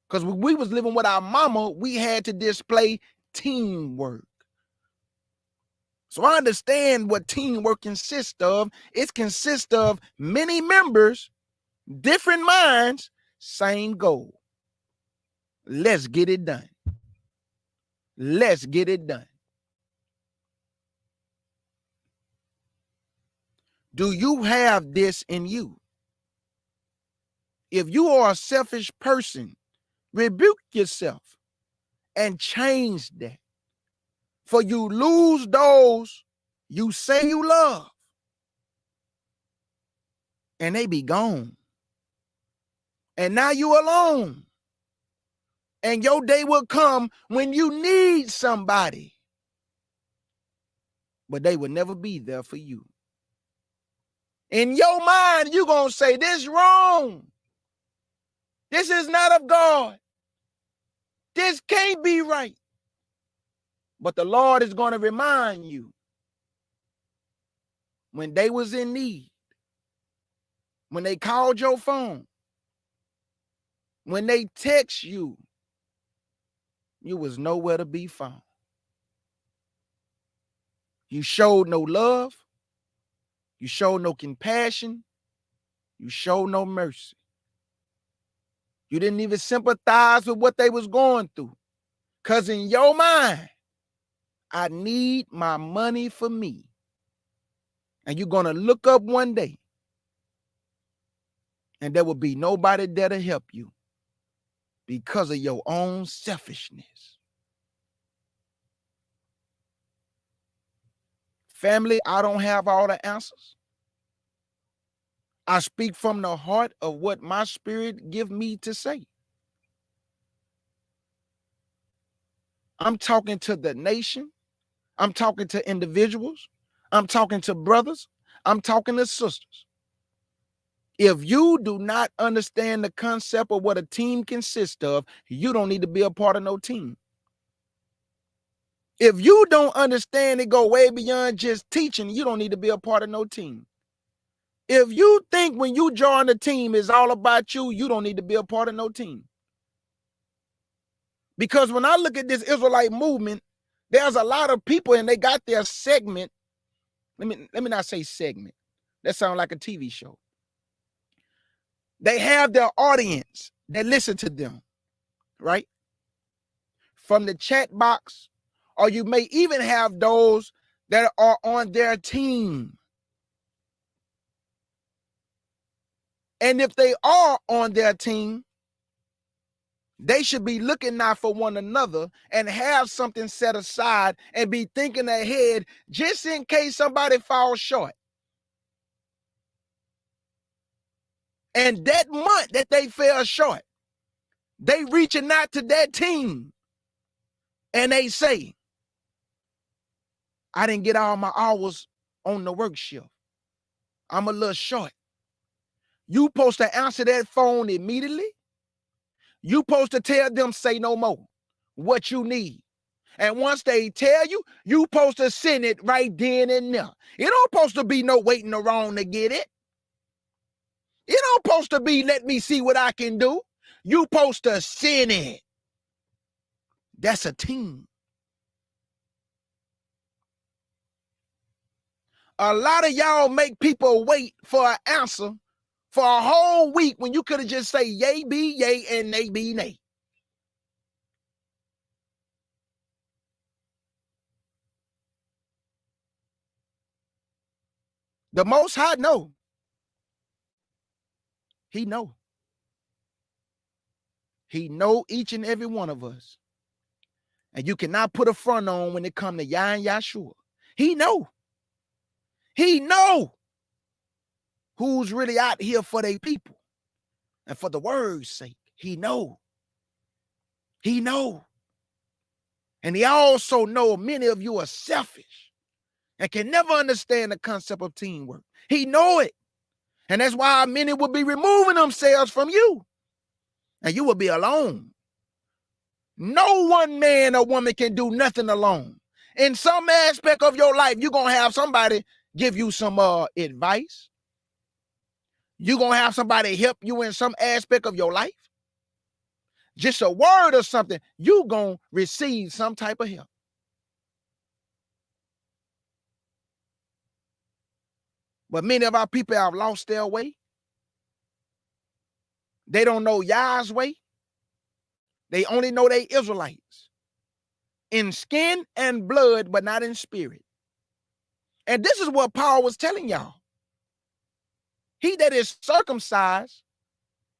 Because when we was living with our mama, we had to display teamwork. So I understand what teamwork consists of. It consists of many members, different minds, same goal. Let's get it done. Let's get it done. Do you have this in you? If you are a selfish person, rebuke yourself and change that. For you lose those you say you love, and they be gone. And now you alone. And your day will come when you need somebody. But they will never be there for you. In your mind, you're going to say, this wrong. This is not of God. This can't be right. But the Lord is going to remind you when they was in need, when they called your phone, When they text you, you was nowhere to be found. You showed no love. You showed no compassion. You showed no mercy. You didn't even sympathize with what they was going through. Because in your mind, I need my money for me. And you're going to look up one day and there will be nobody there to help you because of your own selfishness. Family, I don't have all the answers. I speak from the heart of what my spirit give me to say. I'm talking to the nation. I'm talking to individuals. I'm talking to brothers. I'm talking to sisters. If you do not understand the concept of what a team consists of, you don't need to be a part of no team. If you don't understand it go way beyond just teaching, you don't need to be a part of no team. If you think when you join a team is all about you, you don't need to be a part of no team. Because when I look at this Israelite movement, there's a lot of people and they got their segment. Let me not say segment. That sounds like a TV show. They have their audience that listen to them, right? From the chat box, or you may even have those that are on their team. And if they are on their team, they should be looking out for one another and have something set aside and be thinking ahead just in case somebody falls short. And that month that they fell short, they reaching out to that team and they say, I didn't get all my hours on the work shift. I'm a little short. You supposed to answer that phone immediately. You supposed to tell them, say no more, what you need. And once they tell you, you supposed to send it right then and there. It don't supposed to be no waiting around to get it. It don't supposed to be, let me see what I can do. You supposed to send it. That's a team. A lot of y'all make people wait for an answer for a whole week when you could have just say yay be yay and nay be nay. The Most High know. He know. He know each and every one of us. And you cannot put a front on when it come to Yah and Yahshua. He know. He know who's really out here for their people and for the word's sake. He know. He know. And he also know many of you are selfish and can never understand the concept of teamwork. He know it. And that's why many will be removing themselves from you. And you will be alone. No one man or woman can do nothing alone. In some aspect of your life, you're going to have somebody give you some advice. You're going to have somebody help you in some aspect of your life. Just a word or something, you're going to receive some type of help. But many of our people have lost their way. They don't know Yah's way. They only know they Israelites. In skin and blood, but not in spirit. And this is what Paul was telling y'all. He that is circumcised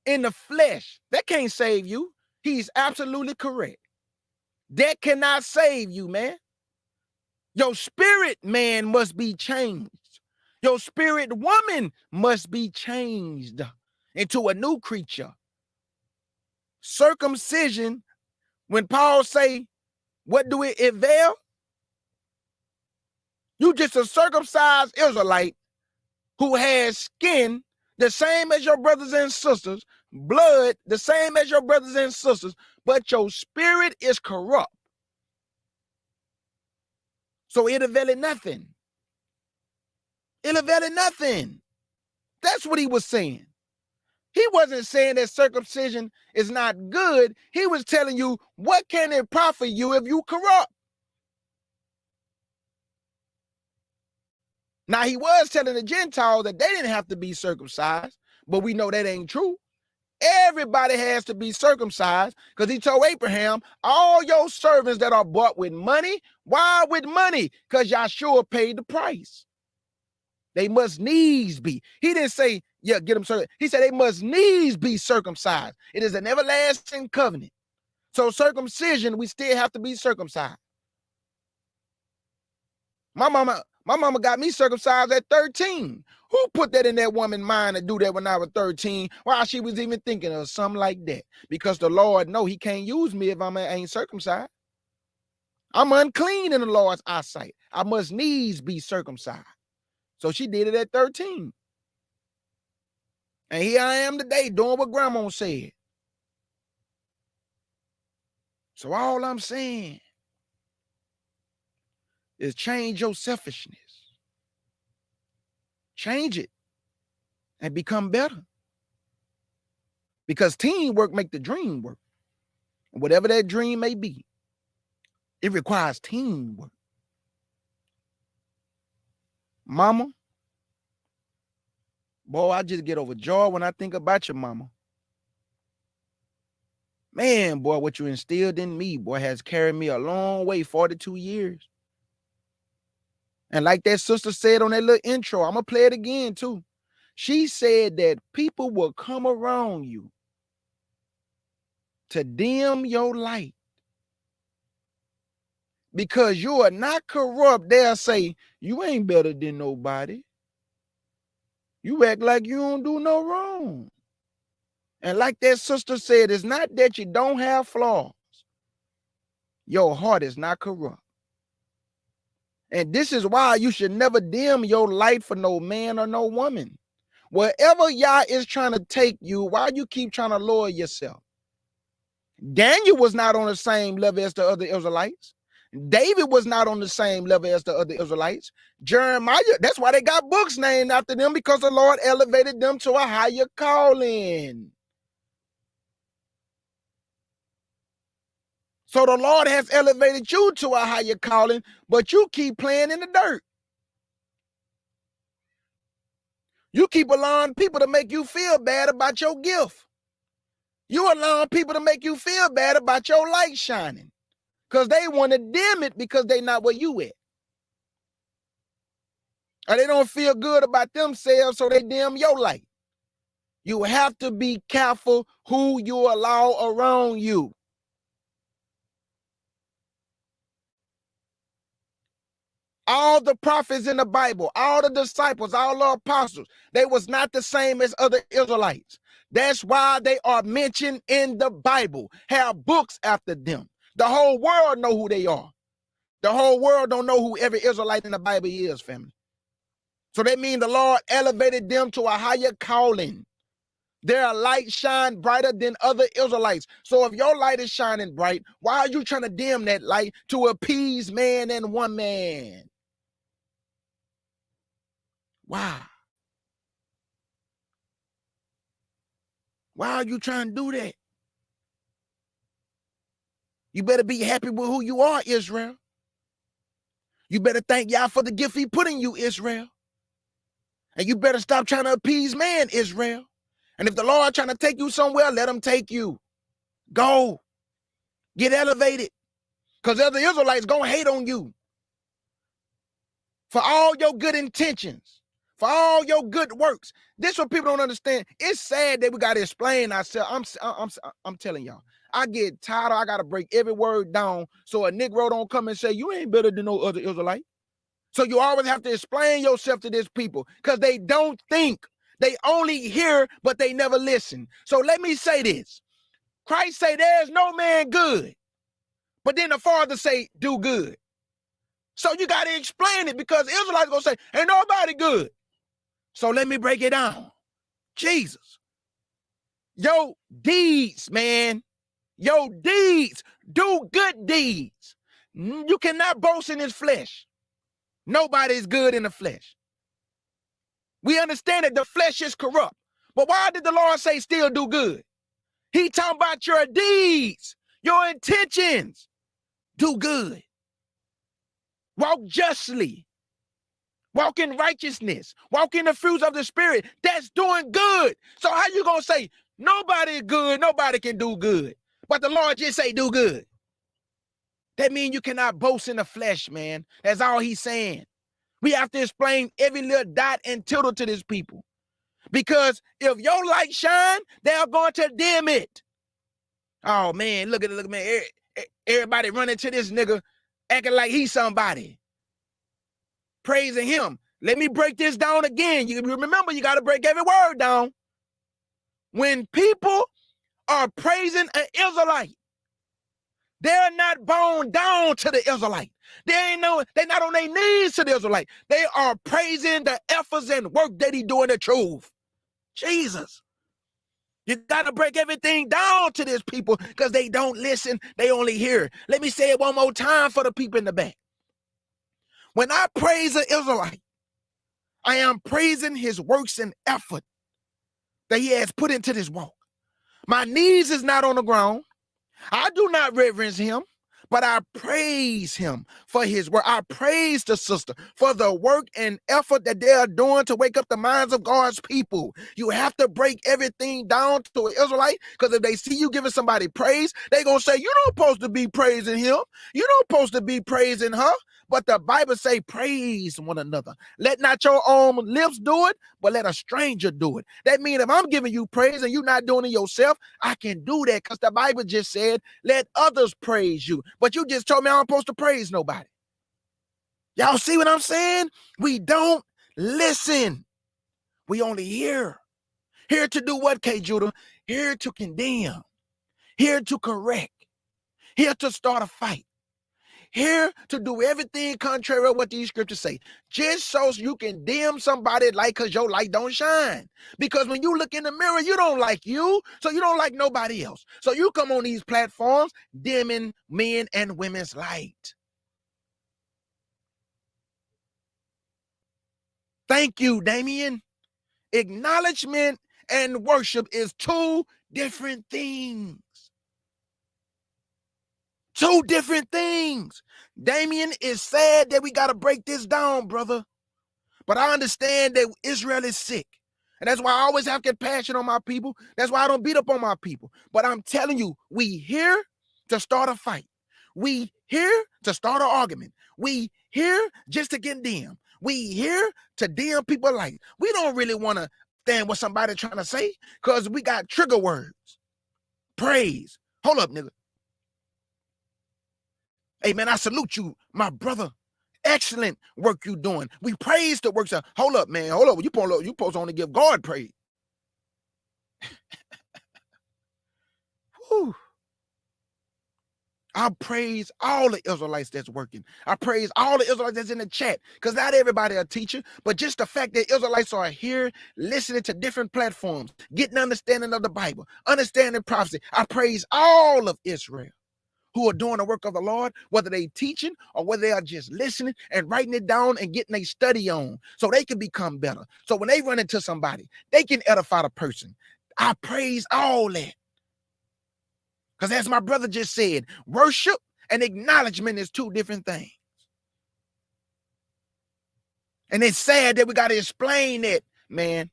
in the flesh, that can't save you. He's absolutely correct. That cannot save you, man. Your spirit man must be changed. Your spirit woman must be changed into a new creature. Circumcision, when Paul say, what do it avail? You just a circumcised Israelite who has skin the same as your brothers and sisters, blood the same as your brothers and sisters, but your spirit is corrupt. So it availed nothing. It availed nothing. That's what he was saying. He wasn't saying that circumcision is not good. He was telling you, what can it profit you if you corrupt? Now, he was telling the Gentiles that they didn't have to be circumcised, but we know that ain't true. Everybody has to be circumcised, because he told Abraham, all your servants that are bought with money. Why with money? Because Yahshua paid the price. They must needs be. He didn't say, yeah, get them circumcised. He said they must needs be circumcised. It is an everlasting covenant. So circumcision, we still have to be circumcised. My mama got me circumcised at 13. Who put that in that woman's mind to do that when I was 13? While she was even thinking of something like that? Because the Lord know he can't use me if I ain't circumcised. I'm unclean in the Lord's eyesight. I must needs be circumcised. So she did it at 13. And here I am today doing what grandma said. So all I'm saying is change your selfishness. Change it and become better. Because teamwork make the dream work. Whatever that dream may be, it requires teamwork. Mama, boy, I just get overjoyed when I think about your mama. Man, boy, what you instilled in me, boy, has carried me a long way, 42 years. And like that sister said on that little intro, I'm going to play it again too. She said that people will come around you to dim your light. Because you are not corrupt. They'll say, you ain't better than nobody. You act like you don't do no wrong. And like that sister said, it's not that you don't have flaws. Your heart is not corrupt. And this is why you should never dim your light for no man or no woman. Wherever Yah is trying to take you, why you keep trying to lower yourself? Daniel was not on the same level as the other Israelites. David was not on the same level as the other Israelites. Jeremiah, that's why they got books named after them, because the Lord elevated them to a higher calling. So the Lord has elevated you to a higher calling, but you keep playing in the dirt. You keep allowing people to make you feel bad about your gift. You allowing people to make you feel bad about your light shining, because they want to dim it because they not where you at. Or they don't feel good about themselves, so they dim your light. You have to be careful who you allow around you. All the prophets in the Bible, all the disciples, all the apostles, they was not the same as other Israelites. That's why they are mentioned in the Bible. Have books after them. The whole world know who they are. The whole world don't know who every Israelite in the Bible is, family. So that means the Lord elevated them to a higher calling. Their light shine brighter than other Israelites. So if your light is shining bright, why are you trying to dim that light to appease man and woman? Why? Why are you trying to do that? You better be happy with who you are, Israel. You better thank Yah for the gift he put in you, Israel. And you better stop trying to appease man, Israel. And if the Lord trying to take you somewhere, let him take you. Go. Get elevated. Because other Israelites gonna hate on you. For all your good intentions. For all your good works. This is what people don't understand. It's sad that we got to explain ourselves. I'm telling y'all. I get tired of, I got to break every word down so a Negro don't come and say, you ain't better than no other Israelite. So you always have to explain yourself to these people because they don't think. They only hear, but they never listen. So let me say this. Christ say there's no man good, but then the Father say do good. So you got to explain it because Israelites going to say, ain't nobody good. So let me break it down. Jesus. Your deeds, man. Your deeds. Do good deeds. You cannot boast in his flesh. Nobody's good in the flesh. We understand that the flesh is corrupt, But why did the Lord say still do good? He talking about your deeds, your intentions. Do good. Walk justly. Walk in righteousness. Walk in the fruits of the Spirit. That's doing good. So how you going to say nobody good, nobody can do good, but the Lord just say do good? That means you cannot boast in the flesh, man. That's all he's saying. We have to explain every little dot and tittle to these people. Because if your light shine, they're going to dim it. Oh, man, look at it, man. Everybody running to this nigga acting like he's somebody. Praising him. Let me break this down again. You remember, you got to break every word down. When people are praising an Israelite, they're not bound down to the Israelite. They're not on their knees to the Israelite. They are praising the efforts and work that he doing the truth. Jesus. You got to break everything down to these people because they don't listen. They only hear. Let me say it one more time for the people in the back. When I praise an Israelite, I am praising his works and effort that he has put into this walk. My knees is not on the ground. I do not reverence him, but I praise him for his work. I praise the sister for the work and effort that they are doing to wake up the minds of God's people. You have to break everything down to an Israelite, because if they see you giving somebody praise, they're going to say, you don't supposed to be praising him. You don't supposed to be praising her. But the Bible say, praise one another. Let not your own lips do it, but let a stranger do it. That means if I'm giving you praise and you're not doing it yourself, I can do that because the Bible just said, let others praise you. But you just told me I'm supposed to praise nobody. Y'all see what I'm saying? We don't listen. We only hear. Here to do what, K. Judah? Here to condemn. Here to correct. Here to start a fight. Here to do everything contrary to what these scriptures say, just so you can dim somebody like because your light don't shine. Because when you look in the mirror, you don't like you, so you don't like nobody else. So you come on these platforms dimming men and women's light. Thank you, Damien. Acknowledgement and worship is two different things. Two different things. Damien, is sad that we got to break this down, brother. But I understand that Israel is sick. And that's why I always have compassion on my people. That's why I don't beat up on my people. But I'm telling you, we here to start a fight. We here to start an argument. We here just to condemn. We here to dim people like. We don't really want to stand what somebody trying to say because we got trigger words. Praise. Hold up, nigga. Hey, man, I salute you, my brother. Excellent work you doing. We praise the works of. Hold up, man. Hold up. You supposed to only give God praise. Whew. I praise all the Israelites that's working. I praise all the Israelites that's in the chat, because not everybody a teacher, but just the fact that Israelites are here listening to different platforms, getting understanding of the Bible, understanding prophecy. I praise all of Israel who are doing the work of the Lord, whether they teaching or whether they are just listening and writing it down and getting a study on so they can become better. So when they run into somebody, they can edify the person. I praise all that. Because as my brother just said, worship and acknowledgement is two different things. And it's sad that we got to explain it, man.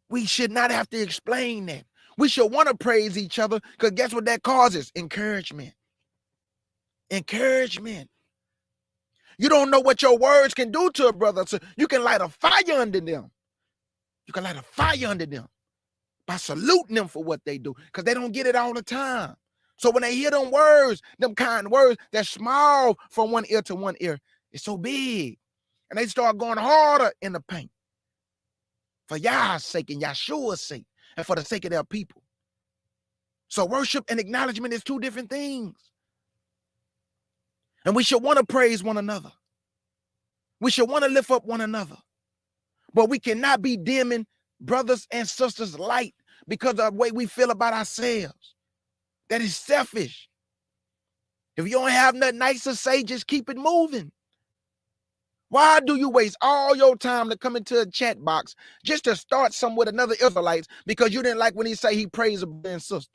We should not have to explain that. We should want to praise each other, because guess what that causes? Encouragement. Encouragement. You don't know what your words can do to a brother. So you can light a fire under them. You can light a fire under them by saluting them for what they do, because they don't get it all the time. So when they hear them words, them kind words, they're small from one ear to one ear. It's so big. And they start going harder in the paint for Yah's sake and Yahshua's sake and for the sake of their people. So worship and acknowledgement is two different things. And we should want to praise one another. We should want to lift up one another. But we cannot be dimming brothers and sisters' light because of the way we feel about ourselves. That is selfish. If you don't have nothing nice to say, just keep it moving. Why do you waste all your time to come into a chat box just to start some with another Israelites because you didn't like when he say he praise a brother and sister?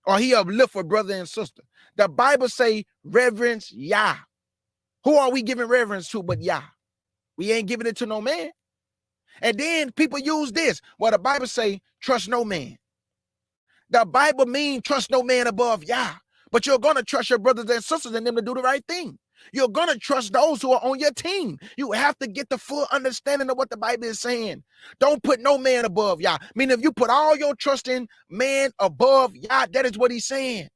Or he uplift a brother and sister? The Bible say reverence Yah. Who are we giving reverence to but Yah? We ain't giving it to no man. And then people use this. Well, the Bible say trust no man. The Bible means trust no man above Yah. But you're going to trust your brothers and sisters and them to do the right thing. You're going to trust those who are on your team. You have to get the full understanding of what the Bible is saying. Don't put no man above Yah. I mean, if you put all your trust in man above Yah, that is what he's saying.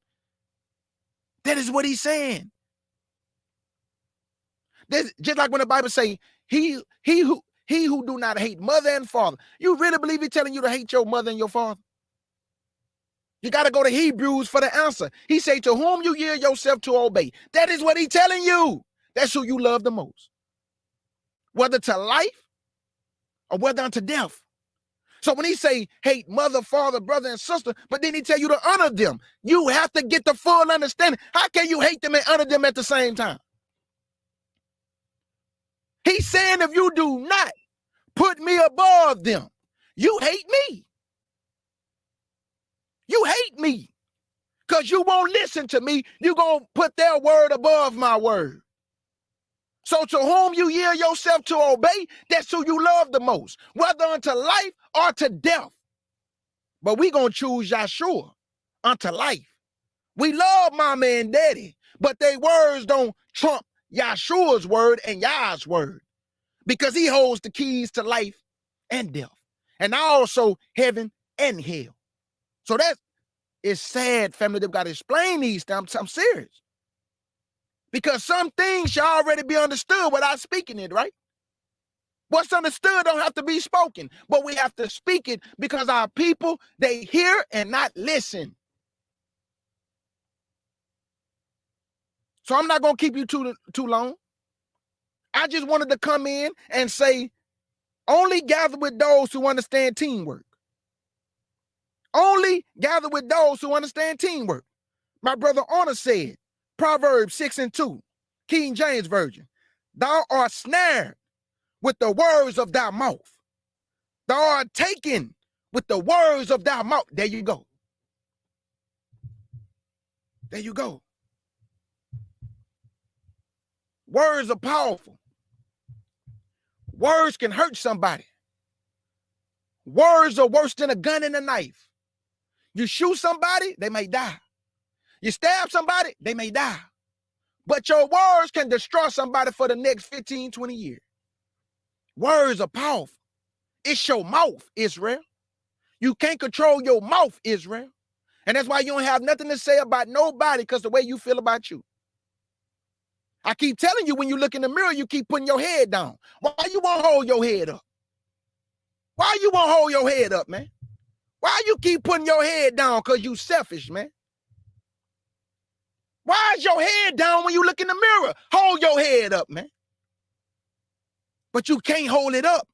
That is what he's saying. This, just like when the Bible say, he who do not hate mother and father. You really believe he's telling you to hate your mother and your father? You got to go to Hebrews for the answer. He say, to whom you yield yourself to obey. That is what he's telling you. That's who you love the most. Whether to life or whether unto death. So when he say hate mother, father, brother, and sister, but then he tell you to honor them, you have to get the full understanding. How can you hate them and honor them at the same time? He's saying if you do not put me above them, you hate me. You hate me because you won't listen to me. You're going to put their word above my word. So to whom you yield yourself to obey, that's who you love the most, whether unto life or to death. But we going to choose Yahshua unto life. We love mama and daddy, but their words don't trump Yahshua's word and Yah's word because he holds the keys to life and death and also heaven and hell. So that is sad, family. They've got to explain these things. I'm serious. Because some things should already be understood without speaking it, right? What's understood don't have to be spoken, but we have to speak it because our people, they hear and not listen. So I'm not going to keep you too long. I just wanted to come in and say, only gather with those who understand teamwork. Only gather with those who understand teamwork. My brother Honor said, Proverbs 6:2, King James Version, thou art snared with the words of thy mouth. Thou art taken with the words of thy mouth. There you go. There you go. Words are powerful. Words can hurt somebody. Words are worse than a gun and a knife. You shoot somebody, they may die. You stab somebody, they may die. But your words can destroy somebody for the next 15, 20 years. Words are powerful. It's your mouth, Israel. You can't control your mouth, Israel. And that's why you don't have nothing to say about nobody because the way you feel about you. I keep telling you, when you look in the mirror, you keep putting your head down. Why you won't hold your head up? Why you won't hold your head up, man? Why you keep putting your head down? Because you selfish, man. Why is your head down when you look in the mirror? Hold your head up, man. But you can't hold it up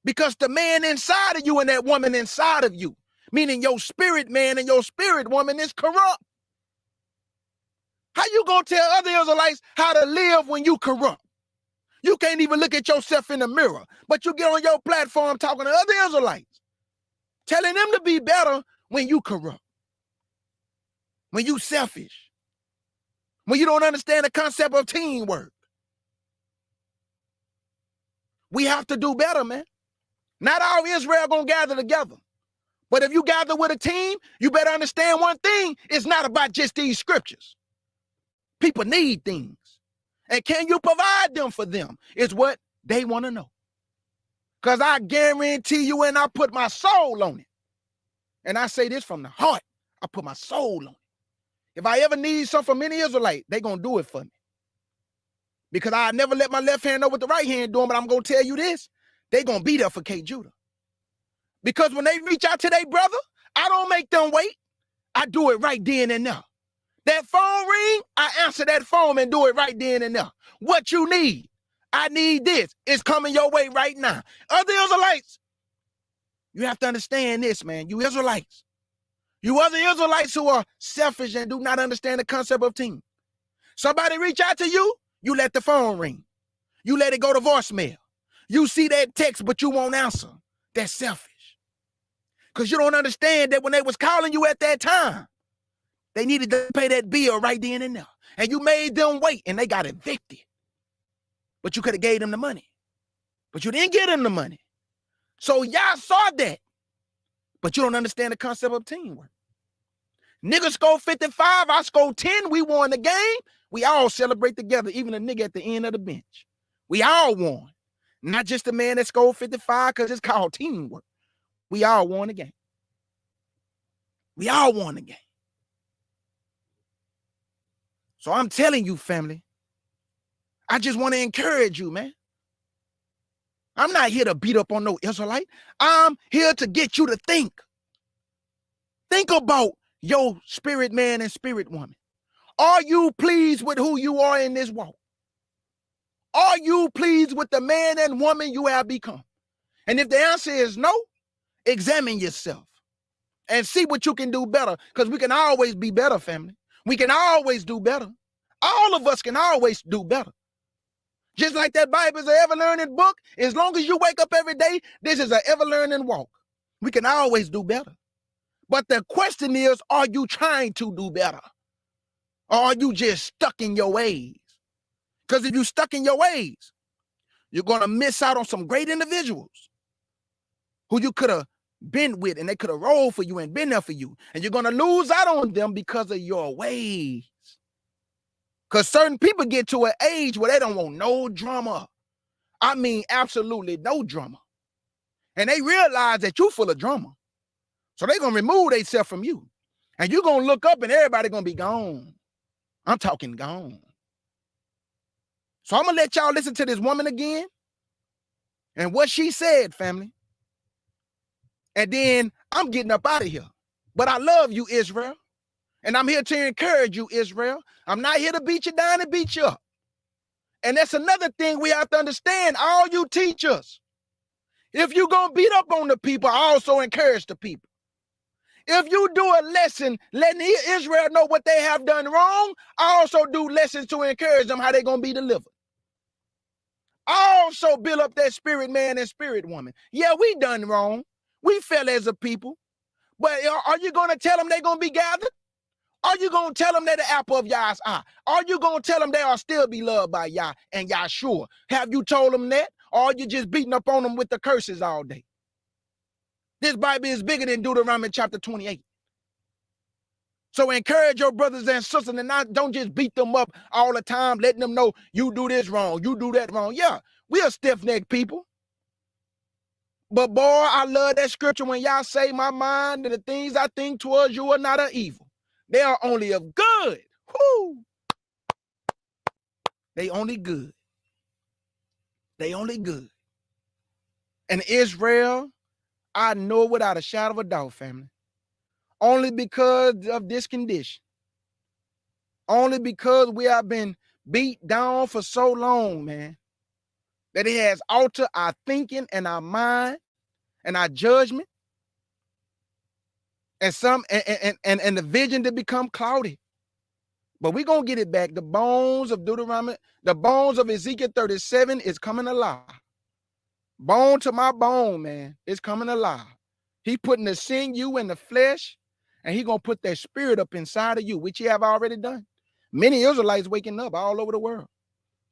because the man inside of you and that woman inside of you, meaning your spirit man and your spirit woman, is corrupt. How you gonna tell other Israelites how to live when you corrupt? You can't even look at yourself in the mirror, but you get on your platform talking to other Israelites, telling them to be better when you corrupt, when you selfish, when you don't understand the concept of teamwork. We have to do better, man. Not all Israel gonna gather together. But if you gather with a team, you better understand one thing. It's not about just these scriptures. People need things. And can you provide them for them is what they want to know. Because I guarantee you, and I put my soul on it. And I say this from the heart. I put my soul on it. If I ever need something from any Israelite, they're going to do it for me. Because I never let my left hand know what the right hand doing, but I'm going to tell you this. They're going to be there for K. Judah. Because when they reach out to their brother, I don't make them wait. I do it right then and there. That phone ring, I answer that phone and do it right then and there. What you need? I need this. It's coming your way right now. Other Israelites, you have to understand this, man. You Israelites. You other Israelites who are selfish and do not understand the concept of team. Somebody reach out to you, you let the phone ring. You let it go to voicemail. You see that text, but you won't answer. That's selfish. Because you don't understand that when they was calling you at that time, they needed to pay that bill right then and there. And you made them wait, and they got evicted. But you could have gave them the money. But you didn't give them the money. So y'all saw that. But you don't understand the concept of teamwork. Niggas score 55, I score 10, we won the game. We all celebrate together, even a nigga at the end of the bench. We all won. Not just the man that scored 55 because it's called teamwork. We all won the game. We all won the game. So I'm telling you, family, I just want to encourage you, man. I'm not here to beat up on no Israelite. I'm here to get you to think. Think about your spirit man and spirit woman. Are you pleased with who you are in this walk? Are you pleased with the man and woman you have become? And if the answer is no, examine yourself and see what you can do better, because we can always be better, family. We can always do better. All of us can always do better. Just like that Bible is an ever-learning book, as long as you wake up every day, this is an ever-learning walk. We can always do better. But the question is, are you trying to do better? Or are you just stuck in your ways? Because if you're stuck in your ways, you're going to miss out on some great individuals who you could have been with, and they could have rolled for you and been there for you. And you're going to lose out on them because of your ways. Because certain people get to an age where they don't want no drama. I mean, absolutely no drama. And they realize that you're full of drama. So they're going to remove themselves from you. And you're going to look up and everybody going to be gone. I'm talking gone. So I'm going to let y'all listen to this woman again and what she said, family. And then I'm getting up out of here. But I love you, Israel. And I'm here to encourage you, Israel. I'm not here to beat you down and beat you up. And that's another thing we have to understand, all you teachers. If you're going to beat up on the people, also encourage the people. If you do a lesson letting Israel know what they have done wrong, also do lessons to encourage them how they're going to be delivered. Also build up that spirit man and spirit woman. Yeah, we done wrong. We fell as a people. But are you going to tell them they're going to be gathered? Are you going to tell them they're the apple of Yah's eye? Are you going to tell them they are still be loved by Yah and Yahshua? Have you told them that? Or are you just beating up on them with the curses all day? This Bible is bigger than Deuteronomy chapter 28. So encourage your brothers and sisters and don't just beat them up all the time, letting them know you do this wrong, you do that wrong. Yeah, we are stiff-necked people. But boy, I love that scripture when y'all say, my mind and the things I think towards you are not of evil. They are only of good. Whoo! They only good. They only good. And Israel, I know without a shadow of a doubt, family, only because of this condition, only because we have been beat down for so long, man, that it has altered our thinking and our mind and our judgment, and the vision to become cloudy. But we're going to get it back. The bones of Deuteronomy, the bones of Ezekiel 37 is coming alive. Bone to my bone, man, it's coming alive. He putting the sinew in the flesh, and he going to put that spirit up inside of you, which he have already done. Many Israelites waking up all over the world.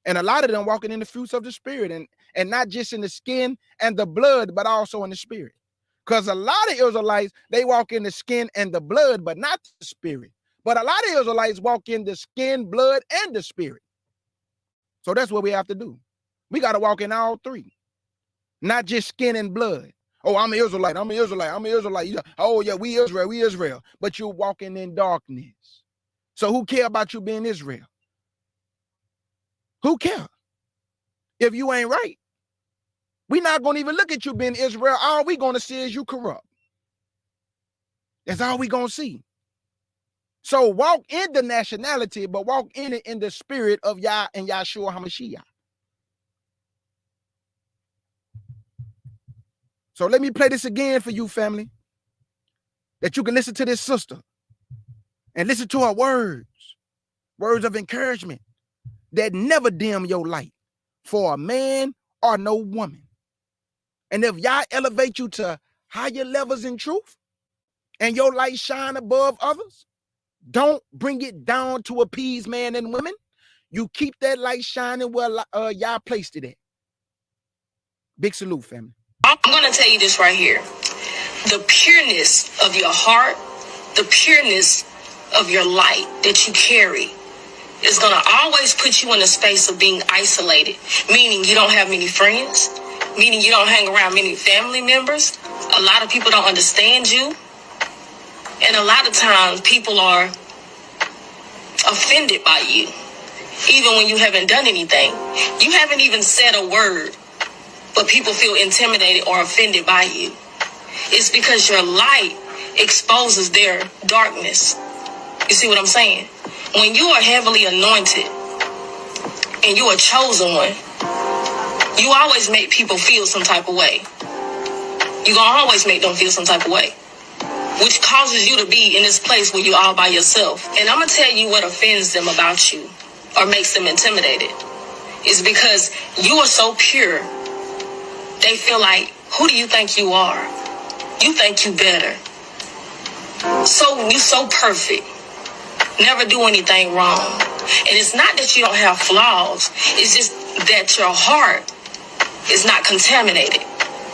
And a lot of them walking in the fruits of the spirit, and not just in the skin and the blood, but also in the spirit. Because a lot of Israelites, they walk in the skin and the blood, but not the spirit. But a lot of Israelites walk in the skin, blood, and the spirit. So that's what we have to do. We got to walk in all three, not just skin and blood. Oh, I'm an Israelite. I'm an Israelite. I'm an Israelite. Oh, yeah, we Israel. We Israel. But you're walking in darkness. So who care about you being Israel? Who care if you ain't right? We're not going to even look at you being Israel. All we going to see is you corrupt. That's all we going to see. So walk in the nationality, but walk in it in the spirit of Yah and Yahshua HaMashiach. So let me play this again for you, family, that you can listen to this sister and listen to her words of encouragement that never dim your light. for a man or no woman. And if y'all elevate you to higher levels in truth and your light shine above others, don't bring it down to appease men and women. You keep that light shining where y'all placed it at. Big salute, family. I'm going to tell you this right here. The pureness of your heart, the pureness of your light that you carry is going to always put you in a space of being isolated, meaning you don't have many friends, meaning you don't hang around many family members. A lot of people don't understand you. And a lot of times people are offended by you, even when you haven't done anything. You haven't even said a word, but people feel intimidated or offended by you. It's because your light exposes their darkness. You see what I'm saying? When you are heavily anointed and you are chosen one, you always make people feel some type of way. You're going to always make them feel some type of way, which causes you to be in this place where you're all by yourself. And I'm going to tell you what offends them about you or makes them intimidated. Is because you are so pure. They feel like, who do you think you are? You think you better. So you so perfect. Never do anything wrong. And it's not that you don't have flaws. It's just that your heart is not contaminated.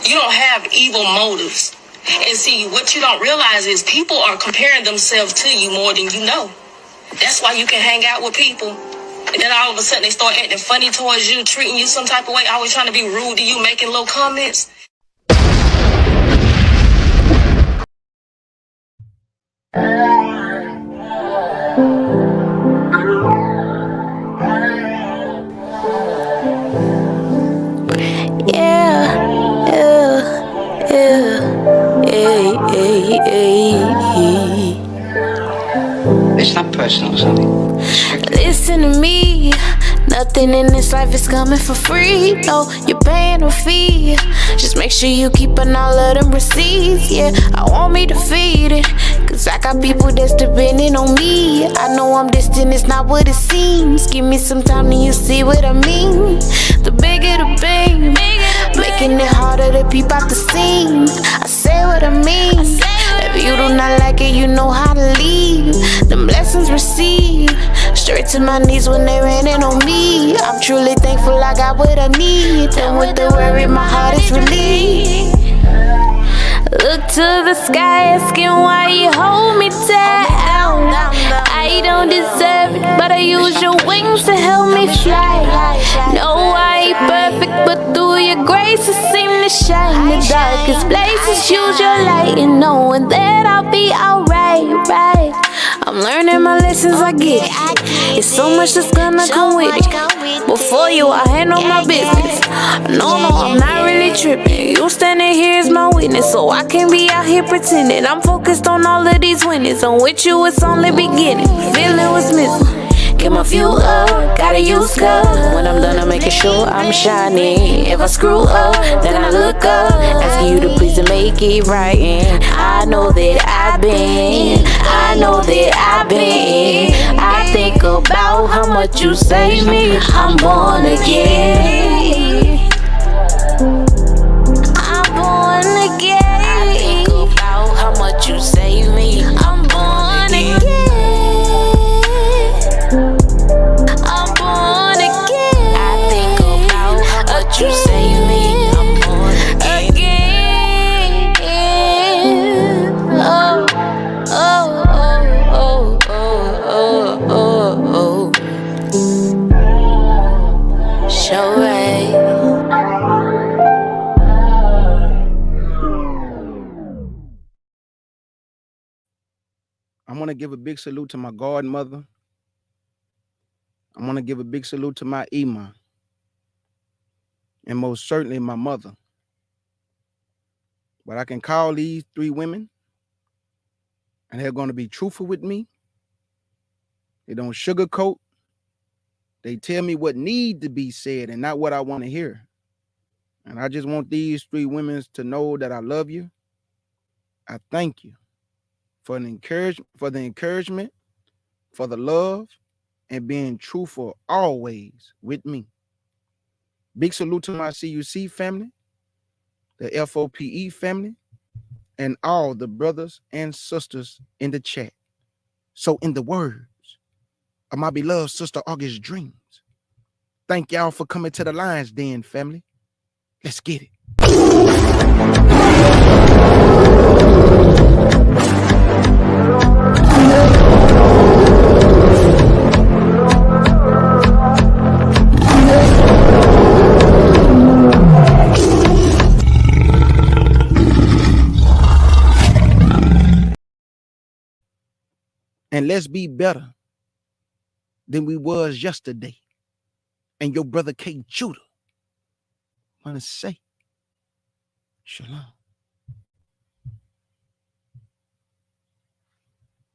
You don't have evil motives. And see, what you don't realize is people are comparing themselves to you more than you know. That's why you can hang out with people. And then all of a sudden they start acting funny towards you, treating you some type of way, always trying to be rude to you, making little comments. It's not personal or something. Listen to me. Nothing in this life is coming for free. No, you're paying a fee. Just make sure you keepin' all of them receipts. Yeah, I want me defeated, cause I got people that's depending on me. I know I'm distant, it's not what it seems. Give me some time and you see what I mean. The bigger the pain, making it harder to peep out the seam. I say what I mean. If you do not like it, you know how to leave. Them blessings received straight to my knees when they raining on me. I'm truly thankful I got what I need. And with the worry, my heart is relieved. Look to the sky, asking why you hold me down. I don't deserve it, but I use your wings to help me fly. No, I ain't perfect, but through your grace, it seems to shine. The darkest places, use your light, and knowing that I'll be alright, right? I'm learning my lessons, I get it. It's so much that's gonna come with it. Before you, I handle my business. No, I'm not really tripping. You standing here is my witness, so I can't be out here pretending. I'm focused on all of these winnings. I'm with you, it's only beginning. Feeling what's missing. Get my fuel up, gotta use cup. When I'm done, I'm making sure I'm shining. If I screw up, then I look up, asking you to please and make it right. And I know that I've been, I think about how much you save me. I'm born again. I'm born again. I think about how much you save me. I'm born again. I'm born again. I think about how much you save me. I'm born again. Oh, oh, oh, oh, oh, oh, oh. Show right. I want to give a big salute to my godmother. I want to give a big salute to my Ima. And most certainly my mother. But I can call these three women, and they're going to be truthful with me. They don't sugarcoat. They tell me what needs to be said and not what I want to hear. And I just want these three women to know that I love you. I thank you for the encouragement, for the love, and being truthful always with me. Big salute to my CUC family, the FOPE family, and all the brothers and sisters in the chat. So in the words of my beloved sister August Dreams, thank y'all for coming to the Lions Den, family. Let's get it. And let's be better than we was yesterday. And your brother K. Judah want to say, shalom.